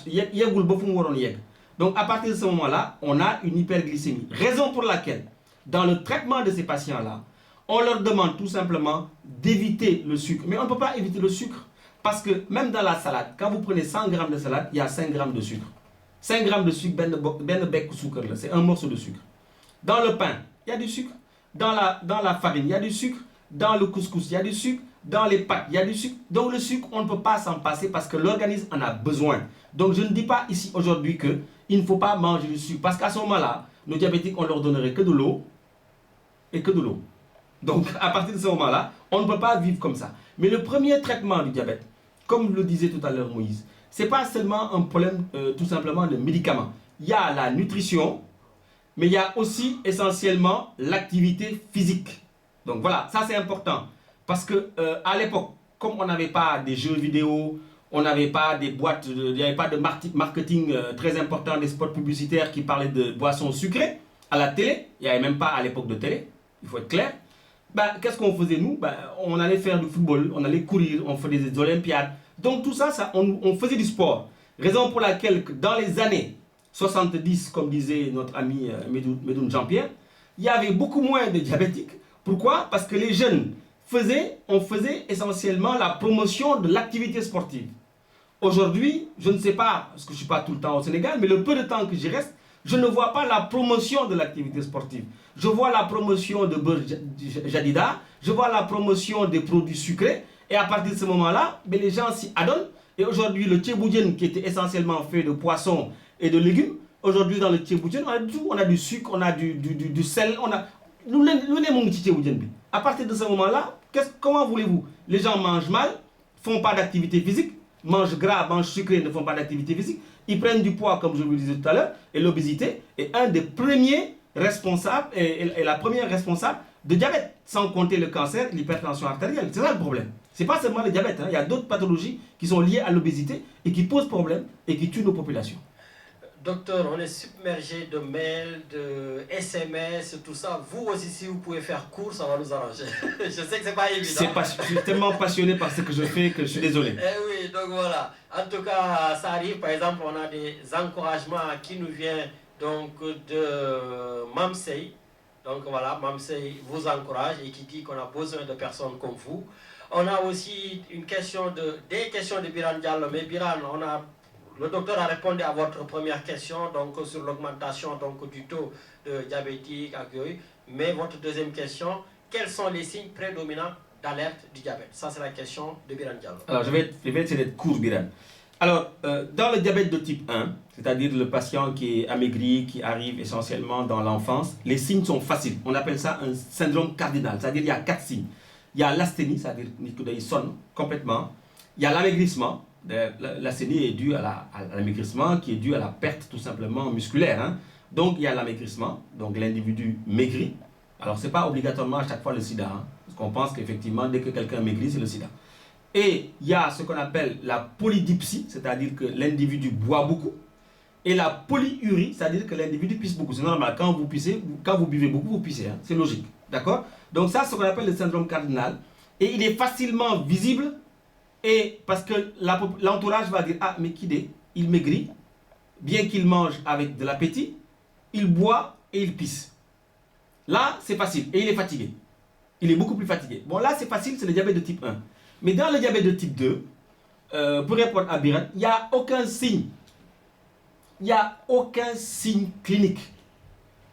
yeggul ba fu mu waroon yegg. Donc à partir de ce moment-là, on a une hyperglycémie. Raison pour laquelle, dans le traitement de ces patients-là, on leur demande tout simplement d'éviter le sucre. Mais on ne peut pas éviter le sucre parce que même dans la salade, quand vous prenez 100 grammes de salade, il y a 5 grammes de sucre. 5 grammes de sucre, c'est un morceau de sucre. Dans le pain, il y a du sucre. Dans la farine, il y a du sucre. Dans le couscous, il y a du sucre. Dans les pâtes, il y a du sucre. Donc le sucre, on ne peut pas s'en passer parce que l'organisme en a besoin. Donc je ne dis pas ici aujourd'hui qu'il ne faut pas manger du sucre. Parce qu'à ce moment-là, nos diabétiques, on leur donnerait que de l'eau et que de l'eau. Donc à partir de ce moment-là, on ne peut pas vivre comme ça. Mais le premier traitement du diabète, comme le disait tout à l'heure Moïse, ce n'est pas seulement un problème tout simplement de médicaments. Il y a la nutrition, mais il y a aussi essentiellement l'activité physique. Donc voilà, ça c'est important. Parce que à l'époque, comme on n'avait pas des jeux vidéo, on n'avait pas des boîtes, il n'y avait pas de marketing très important, des spots publicitaires qui parlaient de boissons sucrées à la télé. Il n'y avait même pas à l'époque de télé, il faut être clair. Qu'est-ce qu'on faisait nous? On allait faire du football, on allait courir, on faisait des olympiades. Donc tout ça, on faisait du sport. Raison pour laquelle dans les années 70, comme disait notre ami Medoun Jean-Pierre, il y avait beaucoup moins de diabétiques Pourquoi? Parce que les jeunes on faisait essentiellement la promotion de l'activité sportive. Aujourd'hui, je ne sais pas, parce que je ne suis pas tout le temps au Sénégal, mais le peu de temps que j'y reste, je ne vois pas la promotion de l'activité sportive. Je vois la promotion de beurre Jadida, je vois la promotion des produits sucrés, et à partir de ce moment-là, les gens s'y adonnent. Et aujourd'hui, le tchéboudienne, qui était essentiellement fait de poissons et de légumes, aujourd'hui dans le tchéboudienne, on a du sucre, on a du sel, on a... Nous l'aimons tchéboudienne. À partir de ce moment-là, comment voulez-vous? Les gens mangent mal, font pas d'activité physique, mangent gras, mangent sucré, ne font pas d'activité physique. Ils prennent du poids, comme je vous le disais tout à l'heure, et l'obésité est un des premiers responsables, et la première responsable de diabète, sans compter le cancer, l'hypertension artérielle. C'est ça le problème. Ce n'est pas seulement le diabète, hein. Il y a d'autres pathologies qui sont liées à l'obésité et qui posent problème et qui tuent nos populations. Docteur, on est submergé de mails, de SMS, tout ça. Vous aussi, si vous pouvez faire court, ça va nous arranger. Je sais que c'est pas évident. Je suis tellement passionné par ce que je fais que je suis désolé. Eh oui, donc voilà. En tout cas, ça arrive. Par exemple, on a des encouragements qui nous viennent donc de Mamsey. Donc voilà, Mamsey vous encourage et qui dit qu'on a besoin de personnes comme vous. On a aussi des questions de Biran Diallo. Mais Biran, le docteur a répondu à votre première question donc, sur l'augmentation du taux de diabétique aiguë. Mais votre deuxième question, quels sont les signes prédominants d'alerte du diabète? Ça, c'est la question de Biran Diallo. Alors, je vais essayer d'être court, Biran. Alors, dans le diabète de type 1, c'est-à-dire le patient qui est amaigri, qui arrive essentiellement dans l'enfance, les signes sont faciles. On appelle ça un syndrome cardinal, c'est-à-dire il y a 4 signes. Il y a l'asthénie, c'est-à-dire qu'il sonne complètement. Il y a l'amaigrissement. L'asthénie est due à l'amaigrissement qui est dû à la perte tout simplement musculaire. Hein. Donc il y a l'amaigrissement, donc l'individu maigrit. Alors ce n'est pas obligatoirement à chaque fois le sida, hein, parce qu'on pense qu'effectivement dès que quelqu'un maigrit c'est le sida. Et il y a ce qu'on appelle la polydipsie, c'est-à-dire que l'individu boit beaucoup. Et la polyurie, c'est-à-dire que l'individu pisse beaucoup. C'est normal, quand vous buvez beaucoup, vous pissez, hein, c'est logique. D'accord? Donc ça, c'est ce qu'on appelle le syndrome cardinal. Et il est facilement visible. Et parce que l'entourage va dire, ah, mais Kidé, il maigrit, bien qu'il mange avec de l'appétit, il boit et il pisse. Là, c'est facile. Et il est fatigué. Il est beaucoup plus fatigué. Bon, là, c'est facile, c'est le diabète de type 1. Mais dans le diabète de type 2, pour répondre à Biran, il n'y a aucun signe. Il n'y a aucun signe clinique.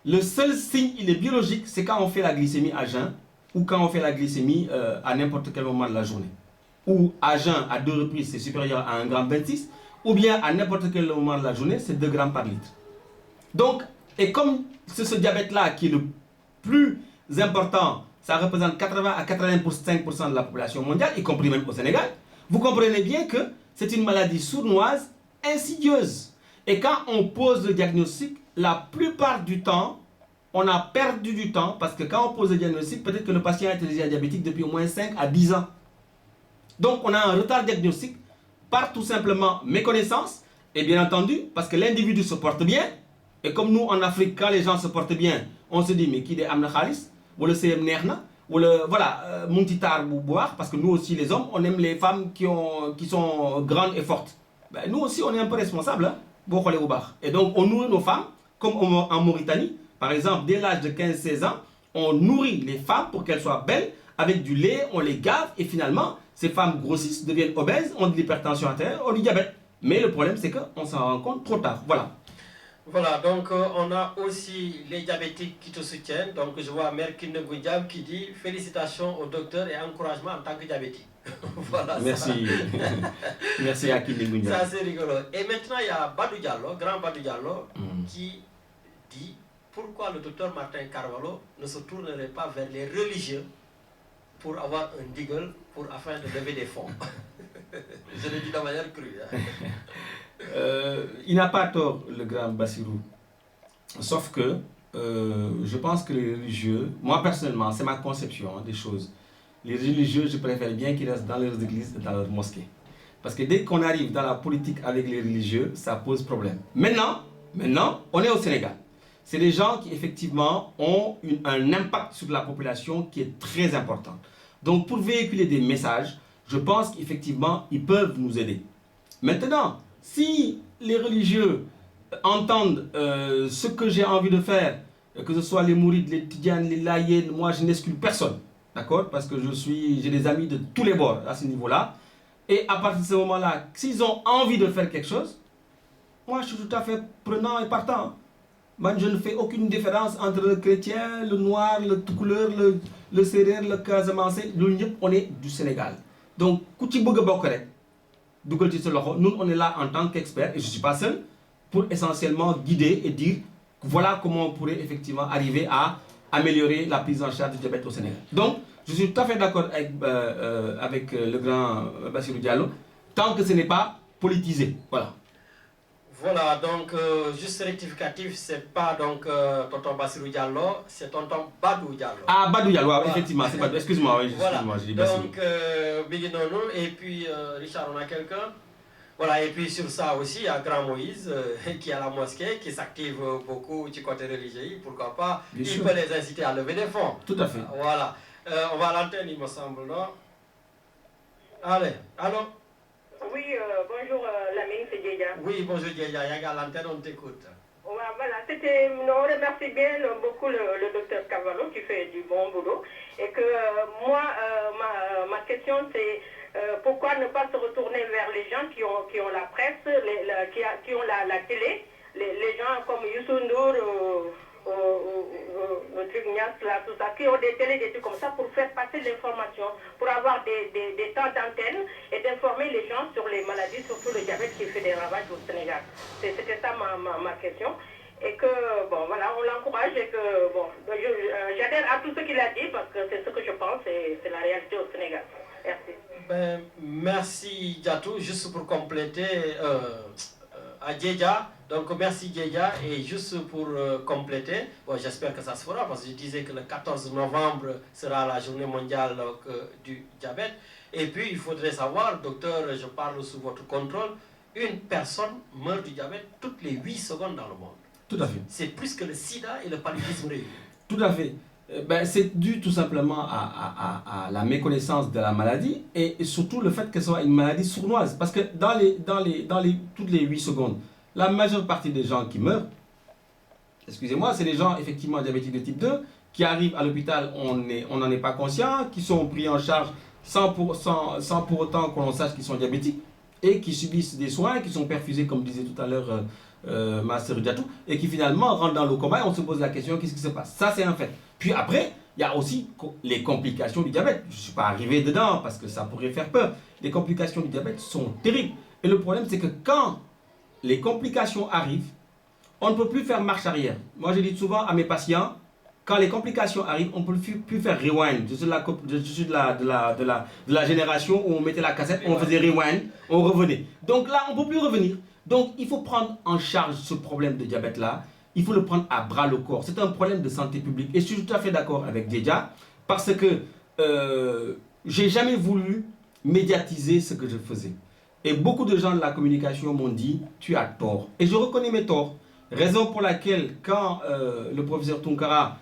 Le seul signe, il est biologique, c'est quand on fait la glycémie à jeun ou quand on fait la glycémie à n'importe quel moment de la journée. Ou à jeun, à 2 reprises, c'est supérieur à 1,26 g, ou bien à n'importe quel moment de la journée, c'est 2 grammes par litre. Donc, et comme c'est ce diabète-là qui est le plus important, ça représente 80 à 85% de la population mondiale, y compris même au Sénégal, vous comprenez bien que c'est une maladie sournoise, insidieuse. Et quand on pose le diagnostic, la plupart du temps, on a perdu du temps, parce que quand on pose le diagnostic, peut-être que le patient est déjà diabétique depuis au moins 5 à 10 ans. Donc on a un retard diagnostique par tout simplement méconnaissance et bien entendu parce que l'individu se porte bien et comme nous en Afrique quand les gens se portent bien on se dit mais qui est amna khalis ou le CM nerna ou le voilà muntitar ou boire parce que nous aussi les hommes on aime les femmes qui sont grandes et fortes. Ben, nous aussi on est un peu responsables hein, et donc on nourrit nos femmes comme en Mauritanie par exemple dès l'âge de 15-16 ans on nourrit les femmes pour qu'elles soient belles avec du lait, on les gave et finalement ces femmes grossissent, deviennent obèses, ont de l'hypertension artérielle, ont du diabète. Mais le problème, c'est qu'on s'en rend compte trop tard. Voilà. Voilà, donc on a aussi les diabétiques qui te soutiennent. Donc je vois Merkine Goudjab qui dit félicitations au docteur et encouragement en tant que diabétique. Voilà. Merci. Merci à Kine Goudjab. Ça, c'est rigolo. Et maintenant, il y a Badou Diallo, grand Badou Diallo, qui dit pourquoi le docteur Martin Carvalho ne se tournerait pas vers les religieux pour avoir un deagle afin de lever des fonds. Je le dis de manière crue. Hein. Il n'a pas tort, le grand Bassirou. Sauf que je pense que les religieux, moi personnellement, c'est ma conception hein, des choses. Les religieux, je préfère bien qu'ils restent dans leurs églises et dans leurs mosquées. Parce que dès qu'on arrive dans la politique avec les religieux, ça pose problème. Maintenant, on est au Sénégal. C'est des gens qui effectivement ont un impact sur la population qui est très important. Donc pour véhiculer des messages, je pense qu'effectivement, ils peuvent nous aider. Maintenant, si les religieux entendent ce que j'ai envie de faire que ce soit les Mourides, les Tidjanes, les Layènes, moi je n'exclus personne, d'accord? Parce que j'ai des amis de tous les bords à ce niveau-là. Et à partir de ce moment-là, s'ils ont envie de faire quelque chose, moi je suis tout à fait prenant et partant. Moi, je ne fais aucune différence entre le chrétien, le noir, le couleur, le sérère, le casamancé. Nous, on est du Sénégal. Donc, nous, on est là en tant qu'experts, et je ne suis pas seul, pour essentiellement guider et dire voilà comment on pourrait effectivement arriver à améliorer la prise en charge du diabète au Sénégal. Donc, je suis tout à fait d'accord avec le grand Bassirou Diallo, tant que ce n'est pas politisé. Voilà. Voilà, donc juste rectificatif, c'est pas donc tonton Bassirou Diallo, c'est tonton Badou Diallo. Ah, Badou Diallo, voilà. Effectivement, c'est Badou. Excuse-moi, oui, voilà. Je dis Bassirou. Donc, Biguinono, et puis Richard, on a quelqu'un. Voilà, et puis sur ça aussi, il y a Grand Moïse qui est à la mosquée, qui s'active beaucoup du côté religieux. Pourquoi pas, il peut les inciter à lever des fonds. Tout à fait. Voilà. On va à l'antenne, il me semble, non? Allez, allô? Oui, bonjour Lamine, c'est Djeja. Oui, bonjour Djeja, il y a l'antenne, on t'écoute. Voilà, on remercie bien beaucoup le docteur Cavallo qui fait du bon boulot. Et que moi, ma question c'est pourquoi ne pas se retourner vers les gens qui ont la presse, qui ont la télé, les gens comme Youssou Ndour, le truc Nias, là, tout ça, qui ont des télés, des trucs comme ça, pour faire passer l'information, pour avoir des temps d'antenne et d'informer les gens sur les maladies, surtout le diabète qui fait des ravages au Sénégal. C'était ça ma question. Et que, bon, voilà, on l'encourage et que, bon, j'adhère à tout ce qu'il a dit parce que c'est ce que je pense et c'est la réalité au Sénégal. Merci. Ben, merci Diatou, juste pour compléter à Djeja. Donc merci Djeja, et juste pour compléter, bon, j'espère que ça se fera parce que je disais que le 14 novembre sera la journée mondiale du diabète. Et puis il faudrait savoir, docteur, je parle sous votre contrôle, une personne meurt du diabète toutes les 8 secondes dans le monde. Tout à fait. C'est plus que le sida et le paludisme réunis. Tout à fait. Ben, c'est dû tout simplement à la méconnaissance de la maladie et surtout le fait qu'elle soit une maladie sournoise. Parce que toutes les 8 secondes, la majeure partie des gens qui meurent, excusez-moi, c'est des gens effectivement diabétiques de type 2 qui arrivent à l'hôpital, on n'en est pas conscient, qui sont pris en charge sans pour autant qu'on sache qu'ils sont diabétiques et qui subissent des soins, qui sont perfusés, comme disait tout à l'heure Master Diatou, et qui finalement rentrent dans le coma et on se pose la question, qu'est-ce qui se passe? Ça, c'est un fait. Puis après, il y a aussi les complications du diabète. Je ne suis pas arrivé dedans parce que ça pourrait faire peur. Les complications du diabète sont terribles. Et le problème, c'est que quand les complications arrivent, on ne peut plus faire marche arrière. Moi, je dis souvent à mes patients, quand les complications arrivent, on ne peut plus faire rewind. Je suis de la génération où on mettait la cassette, on faisait rewind, on revenait. Donc là, on ne peut plus revenir. Donc, il faut prendre en charge ce problème de diabète-là. Il faut le prendre à bras le corps. C'est un problème de santé publique. Et je suis tout à fait d'accord avec Djeja parce que j'ai jamais voulu médiatiser ce que je faisais. Et beaucoup de gens de la communication m'ont dit, tu as tort. Et je reconnais mes torts. Raison pour laquelle, quand le professeur Tunkara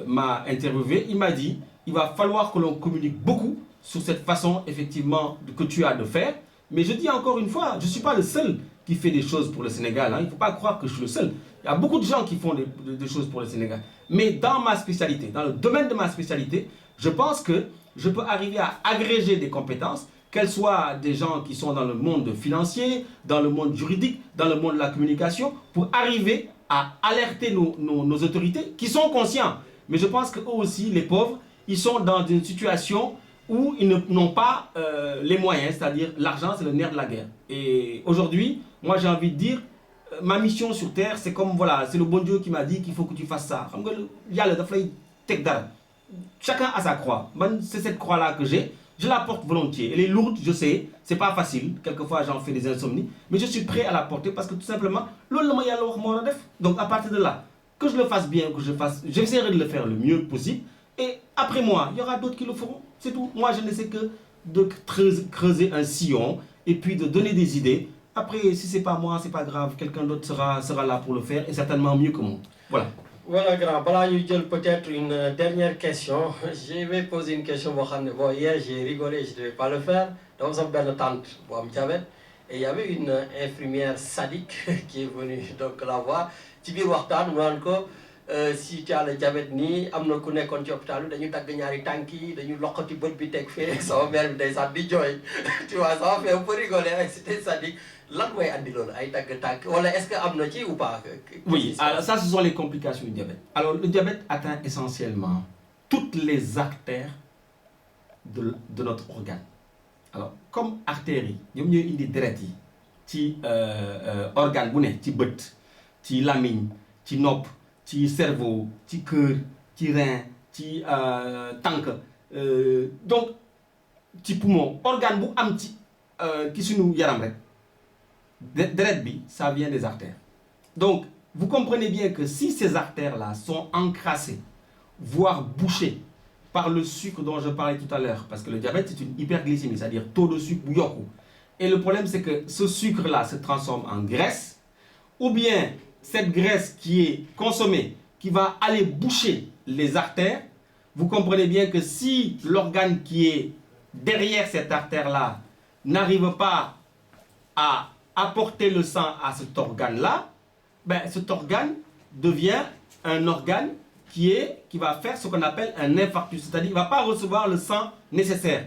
m'a interviewé, il m'a dit, il va falloir que l'on communique beaucoup sur cette façon, effectivement, que tu as de faire. Mais je dis encore une fois, je ne suis pas le seul qui fait des choses pour le Sénégal. Hein. Il ne faut pas croire que je suis le seul. Il y a beaucoup de gens qui font des choses pour le Sénégal. Mais dans ma spécialité, dans le domaine de ma spécialité, je pense que je peux arriver à agréger des compétences, qu'elles soient des gens qui sont dans le monde financier, dans le monde juridique, dans le monde de la communication, pour arriver à alerter nos autorités qui sont conscients. Mais je pense qu'eux aussi, les pauvres, ils sont dans une situation où ils n'ont pas les moyens, c'est-à-dire l'argent, c'est le nerf de la guerre. Et aujourd'hui, moi j'ai envie de dire, ma mission sur terre, c'est comme, voilà, c'est le bon Dieu qui m'a dit qu'il faut que tu fasses ça. Chacun a sa croix. C'est cette croix-là que j'ai. Je la porte volontiers. Elle est lourde, je sais. C'est pas facile. Quelquefois, j'en fais des insomnies. Mais je suis prêt à la porter parce que tout simplement, donc à partir de là, que je le fasse bien, j'essaierai de le faire le mieux possible. Et après moi, il y aura d'autres qui le feront. C'est tout. Moi, je ne sais que de creuser un sillon et puis de donner des idées. Après, si c'est pas moi, c'est pas grave. Quelqu'un d'autre sera là pour le faire et certainement mieux que moi. Voilà. Voilà, grand. Voilà, peut-être une dernière question. Je vais poser une question. Bon, hier, j'ai rigolé, je ne devais pas le faire. Donc, ça me tante pour diabète. Et il y avait une infirmière sadique qui est venue donc la voir. Tibi Wartan, si tu as le diabète nii am na ku nekkoon ci hôpital bi dañu dagg ñaari tànk yi dañu loqati bët bi teg fee sama mère bi ndeysaan di jooy tu vois ça m'a fait un peu rigoler c'est-à-dire lan mooy andi loolu ay dagg tànk wala est-ce que am na ci ou pas. Oui, alors ça ce sont les complications du diabète. Alors le diabète atteint essentiellement toutes les artères de notre organe. Alors comme artères yi ñoom ñooy indi deret yi ci organe bu ne ci bët ci lamiñ ci nopp ci cerveau ci cœur ci rein ci tànk donc ci poumon organe bu am ci suñu yaram rek deret bi ça vient des artères. Donc vous comprenez bien que si ces artères là sont encrassées voire bouchées par le sucre dont je parlais tout à l'heure, parce que le diabète c'est une hyperglycémie, c'est-à-dire taux de sucre bu yokku. Et le problème c'est que ce sucre là se transforme en graisse, ou bien cette graisse qui est consommée, qui va aller boucher les artères. Vous comprenez bien que si l'organe qui est derrière cette artère là n'arrive pas à apporter le sang à cet organe là, ben cet organe devient un organe qui va faire ce qu'on appelle un infarctus, c'est-à-dire qu'il ne va pas recevoir le sang nécessaire.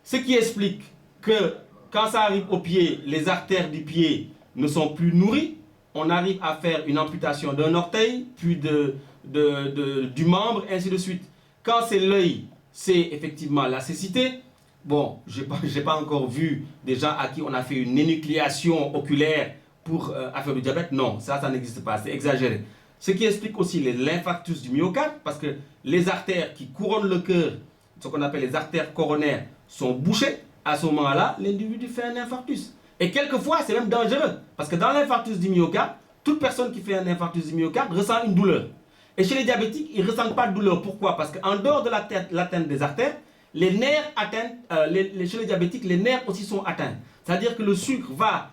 Ce qui explique que quand ça arrive au pied, les artères du pied ne sont plus nourries, on arrive à faire une amputation d'un orteil, puis du membre, ainsi de suite. Quand c'est l'œil, c'est effectivement la cécité. Bon, je n'ai pas encore vu des gens à qui on a fait une énucléation oculaire pour faire du diabète. Non, ça n'existe pas, c'est exagéré. Ce qui explique aussi l'infarctus du myocarde, parce que les artères qui couronnent le cœur, ce qu'on appelle les artères coronaires, sont bouchées. À ce moment-là, l'individu fait un infarctus. Et quelquefois, c'est même dangereux, parce que dans l'infarctus du myocarde, toute personne qui fait un infarctus du myocarde ressent une douleur. Et chez les diabétiques, ils ne ressentent pas de douleur. Pourquoi? Parce qu'en dehors de l'atteinte des artères, les nerfs atteints, chez les diabétiques, les nerfs aussi sont atteints. C'est-à-dire que le sucre va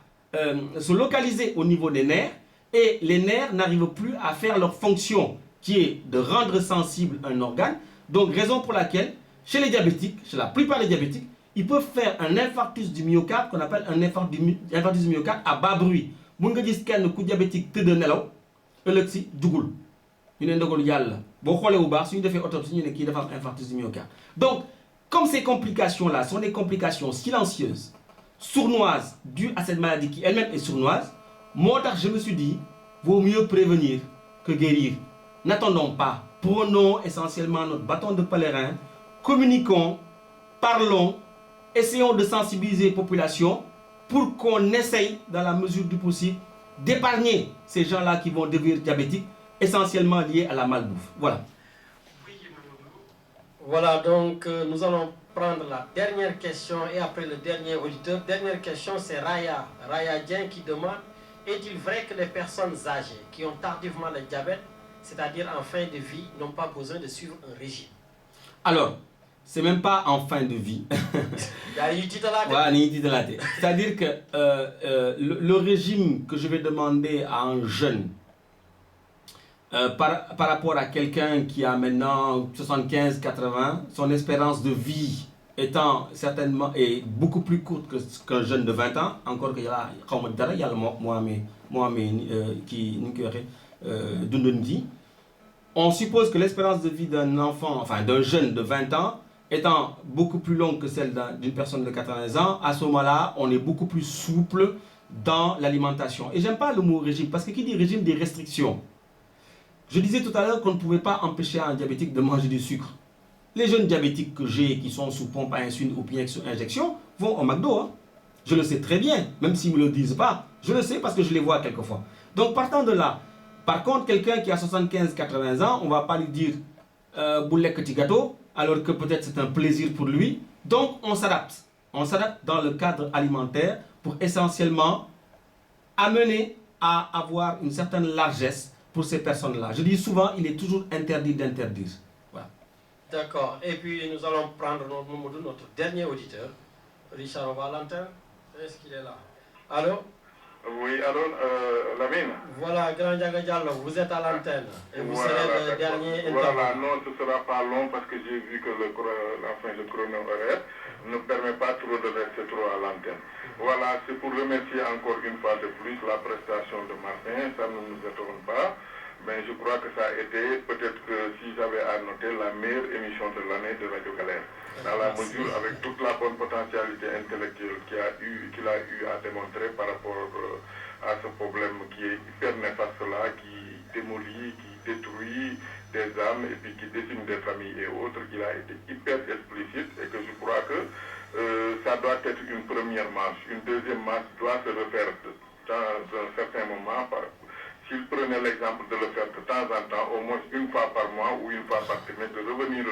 se localiser au niveau des nerfs, et les nerfs n'arrivent plus à faire leur fonction, qui est de rendre sensible un organe. Donc, raison pour laquelle, chez les diabétiques, chez la plupart des diabétiques, ils peuvent faire un infarctus du myocarde, qu'on appelle un infarctus du myocarde à bas bruit. Mun nga gis kenn ku diabétique tëdd nelaw ëllëg si dugul ñu ne ndogalu yàlla boo xoolee bu baax suñu defee autopsie ñu ne kii dafa am infarctus du myocarde. Donc, comme ces complications-là sont des complications silencieuses, sournoises, dues à cette maladie qui elle-même est sournoise, moi, je me suis dit, vaut mieux prévenir que guérir. N'attendons pas. Prenons essentiellement notre bâton de pèlerin, communiquons, parlons, essayons de sensibiliser la population pour qu'on essaye, dans la mesure du possible, d'épargner ces gens-là qui vont devenir diabétiques, essentiellement liés à la malbouffe. Voilà. Voilà, donc nous allons prendre la dernière question et après le dernier auditeur. Dernière question, c'est Raya Dien qui demande: est-il vrai que les personnes âgées qui ont tardivement le diabète, c'est-à-dire en fin de vie, n'ont pas besoin de suivre un régime? Alors, c'est même pas en fin de vie. C'est-à-dire que le régime que je vais demander à un jeune, par rapport à quelqu'un qui a maintenant 75-80, son espérance de vie étant certainement beaucoup plus courte qu'un jeune de 20 ans, encore qu'il y a on suppose que l'espérance de vie d'un enfant, enfin d'un jeune de 20 ans, étant beaucoup plus longue que celle d'une personne de 80 ans, à ce moment-là, on est beaucoup plus souple dans l'alimentation. Et j'aime pas le mot régime, parce que qui dit régime dit restrictions. Je disais tout à l'heure qu'on ne pouvait pas empêcher un diabétique de manger du sucre. Les jeunes diabétiques que j'ai, qui sont sous pompe à insuline ou bien sous injection, vont au McDo. Hein. Je le sais très bien, même s'ils ne me le disent pas. Je le sais parce que je les vois quelquefois. Donc partant de là, par contre, quelqu'un qui a 75-80 ans, on ne va pas lui dire boulek petit gâteau, alors que peut-être c'est un plaisir pour lui. Donc on s'adapte. On s'adapte dans le cadre alimentaire pour essentiellement amener à avoir une certaine largesse pour ces personnes-là. Je dis souvent, il est toujours interdit d'interdire. Voilà. D'accord. Et puis nous allons prendre notre dernier auditeur, Richard Valentin. Est-ce qu'il est là? Allô? Oui, alors, Lamine. Voilà, Grand Diaga Diallo, vous êtes à l'antenne. Et vous serez le dernier intervenant. Voilà, non, ce ne sera pas long parce que j'ai vu que le chrono horaire ne permet pas trop de rester trop à l'antenne. Voilà, c'est pour remercier encore une fois de plus la prestation de Martin, ça ne nous étonne pas. mais je crois que ça a été, peut-être que si j'avais à noter, la meilleure émission de l'année de Radio Galère. Dans la mesure, avec toute la bonne potentialité intellectuelle qu'il a eu à démontrer par rapport à ce problème qui est hyper néfaste là, qui démolit, qui détruit des âmes et puis qui décime des familles et autres, qu'il a été hyper explicite et que je crois que ça doit être une première marche. Une deuxième marche doit se refaire dans un certain moment. S'il prenait l'exemple de le faire de temps en temps, au moins une fois par mois ou une fois par semaine, de revenir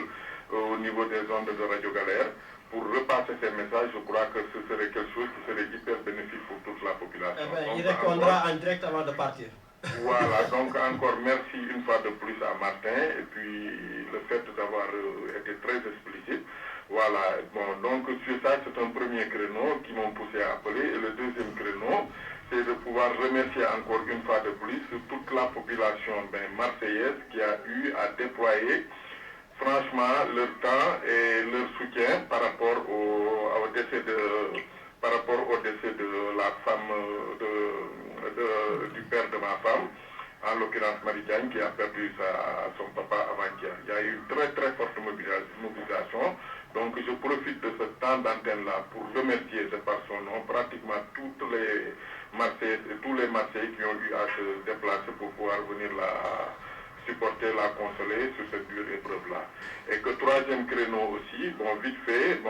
au niveau des ondes de Radio Galère pour repasser ces messages, je crois que ce serait quelque chose qui serait hyper bénéfique pour toute la population. Eh ben, il répondra en direct avant de partir. Voilà, donc encore merci une fois de plus à Martin et puis le fait d'avoir été très explicite. Voilà, bon, donc sur ça c'est un premier créneau qui m'ont poussé à appeler et le deuxième créneau c'est de pouvoir remercier encore une fois de plus toute la population marseillaise qui a eu à déployer franchement leur temps et leur soutien par rapport au décès de la femme du père de ma femme, en l'occurrence Marie Diagne, qui a perdu son papa avant-hier. Il y a eu une très très forte mobilisation. Donc je profite de ce temps d'antenne-là pour remercier de par son nom pratiquement toutes les Marseillais et tous les Marseillais qui ont eu à se déplacer pour pouvoir venir supporter, la consoler sur cette dure épreuve-là. Et que troisième créneau aussi, bon vite fait,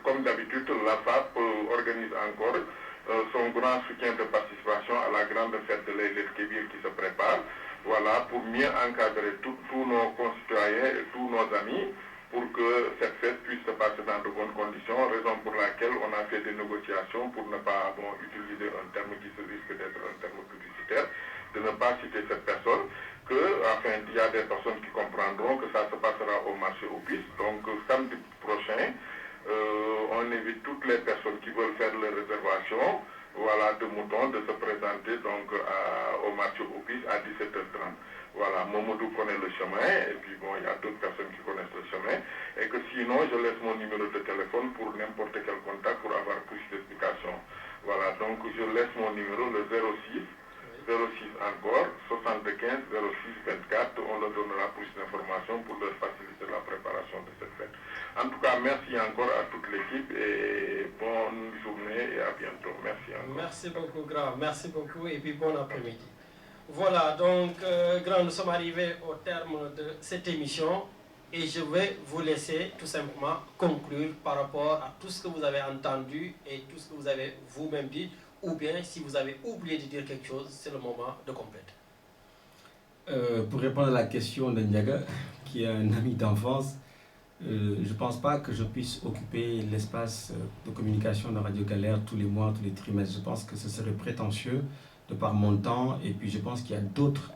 comme d'habitude, la FAP organise encore son grand soutien de participation à la grande fête de l'Aïlet Kébir qui se prépare, voilà, pour mieux encadrer tous nos concitoyens et tous nos amis, pour que cette fête puisse se passer dans de bonnes conditions, raison pour laquelle on a fait des négociations pour ne pas utiliser un terme qui se risque d'être un terme publicitaire, de ne pas citer cette personne, il y a des personnes qui comprendront que ça se passera au marché aux pistes. Donc samedi prochain, on invite toutes les personnes qui veulent faire les réservations, voilà, de moutons, de se présenter donc au marché aux pistes à 17h30. Voilà, Momodou connaît le chemin, et puis bon, il y a d'autres personnes qui connaissent le chemin, et que sinon, je laisse mon numéro de téléphone pour n'importe quel contact pour avoir plus d'explications. Voilà, donc je laisse mon numéro, le 06 encore, 75 06 24, on leur donnera plus d'informations pour leur faciliter la préparation de cette fête. En tout cas, merci encore à toute l'équipe, et bonne journée, et à bientôt. Merci encore. Merci beaucoup, Grand, merci beaucoup, et puis bon après-midi. Voilà, donc, Grand, nous sommes arrivés au terme de cette émission et je vais vous laisser tout simplement conclure par rapport à tout ce que vous avez entendu et tout ce que vous avez vous-même dit, ou bien si vous avez oublié de dire quelque chose, c'est le moment de compléter. Pour répondre à la question de Ndiaga, qui est un ami d'enfance, je ne pense pas que je puisse occuper l'espace de communication de Radio Galère tous les mois, tous les trimestres. Je pense que ce serait prétentieux de par mon temps, et puis je pense qu'il y a d'autres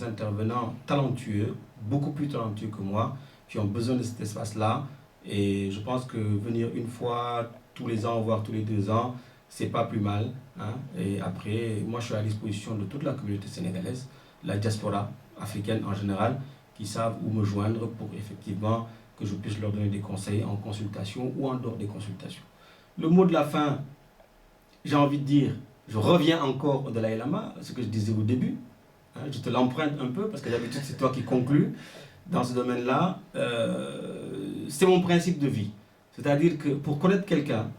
intervenants talentueux, beaucoup plus talentueux que moi, qui ont besoin de cet espace-là, et je pense que venir une fois tous les ans, voire tous les 2 ans, c'est pas plus mal, hein. Et après, moi je suis à disposition de toute la communauté sénégalaise, la diaspora africaine en général, qui savent où me joindre pour effectivement que je puisse leur donner des conseils en consultation ou en dehors des consultations. Le mot de la fin, j'ai envie de dire, je reviens encore au Dalai Lama, ce que je disais au début. Hein, je te l'emprunte un peu parce que d'habitude c'est toi qui conclus dans ce domaine-là. C'est mon principe de vie. C'est-à-dire que pour connaître quelqu'un,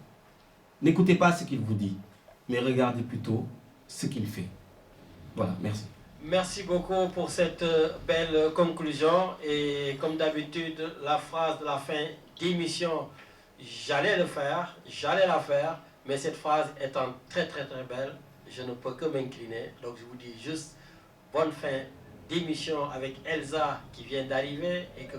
n'écoutez pas ce qu'il vous dit, mais regardez plutôt ce qu'il fait. Voilà, merci. Merci beaucoup pour cette belle conclusion. Et comme d'habitude, la phrase de la fin d'émission, j'allais la faire. Mais cette phrase étant très très très belle, je ne peux que m'incliner. Donc je vous dis juste bonne fin d'émission avec Elsa qui vient d'arriver et que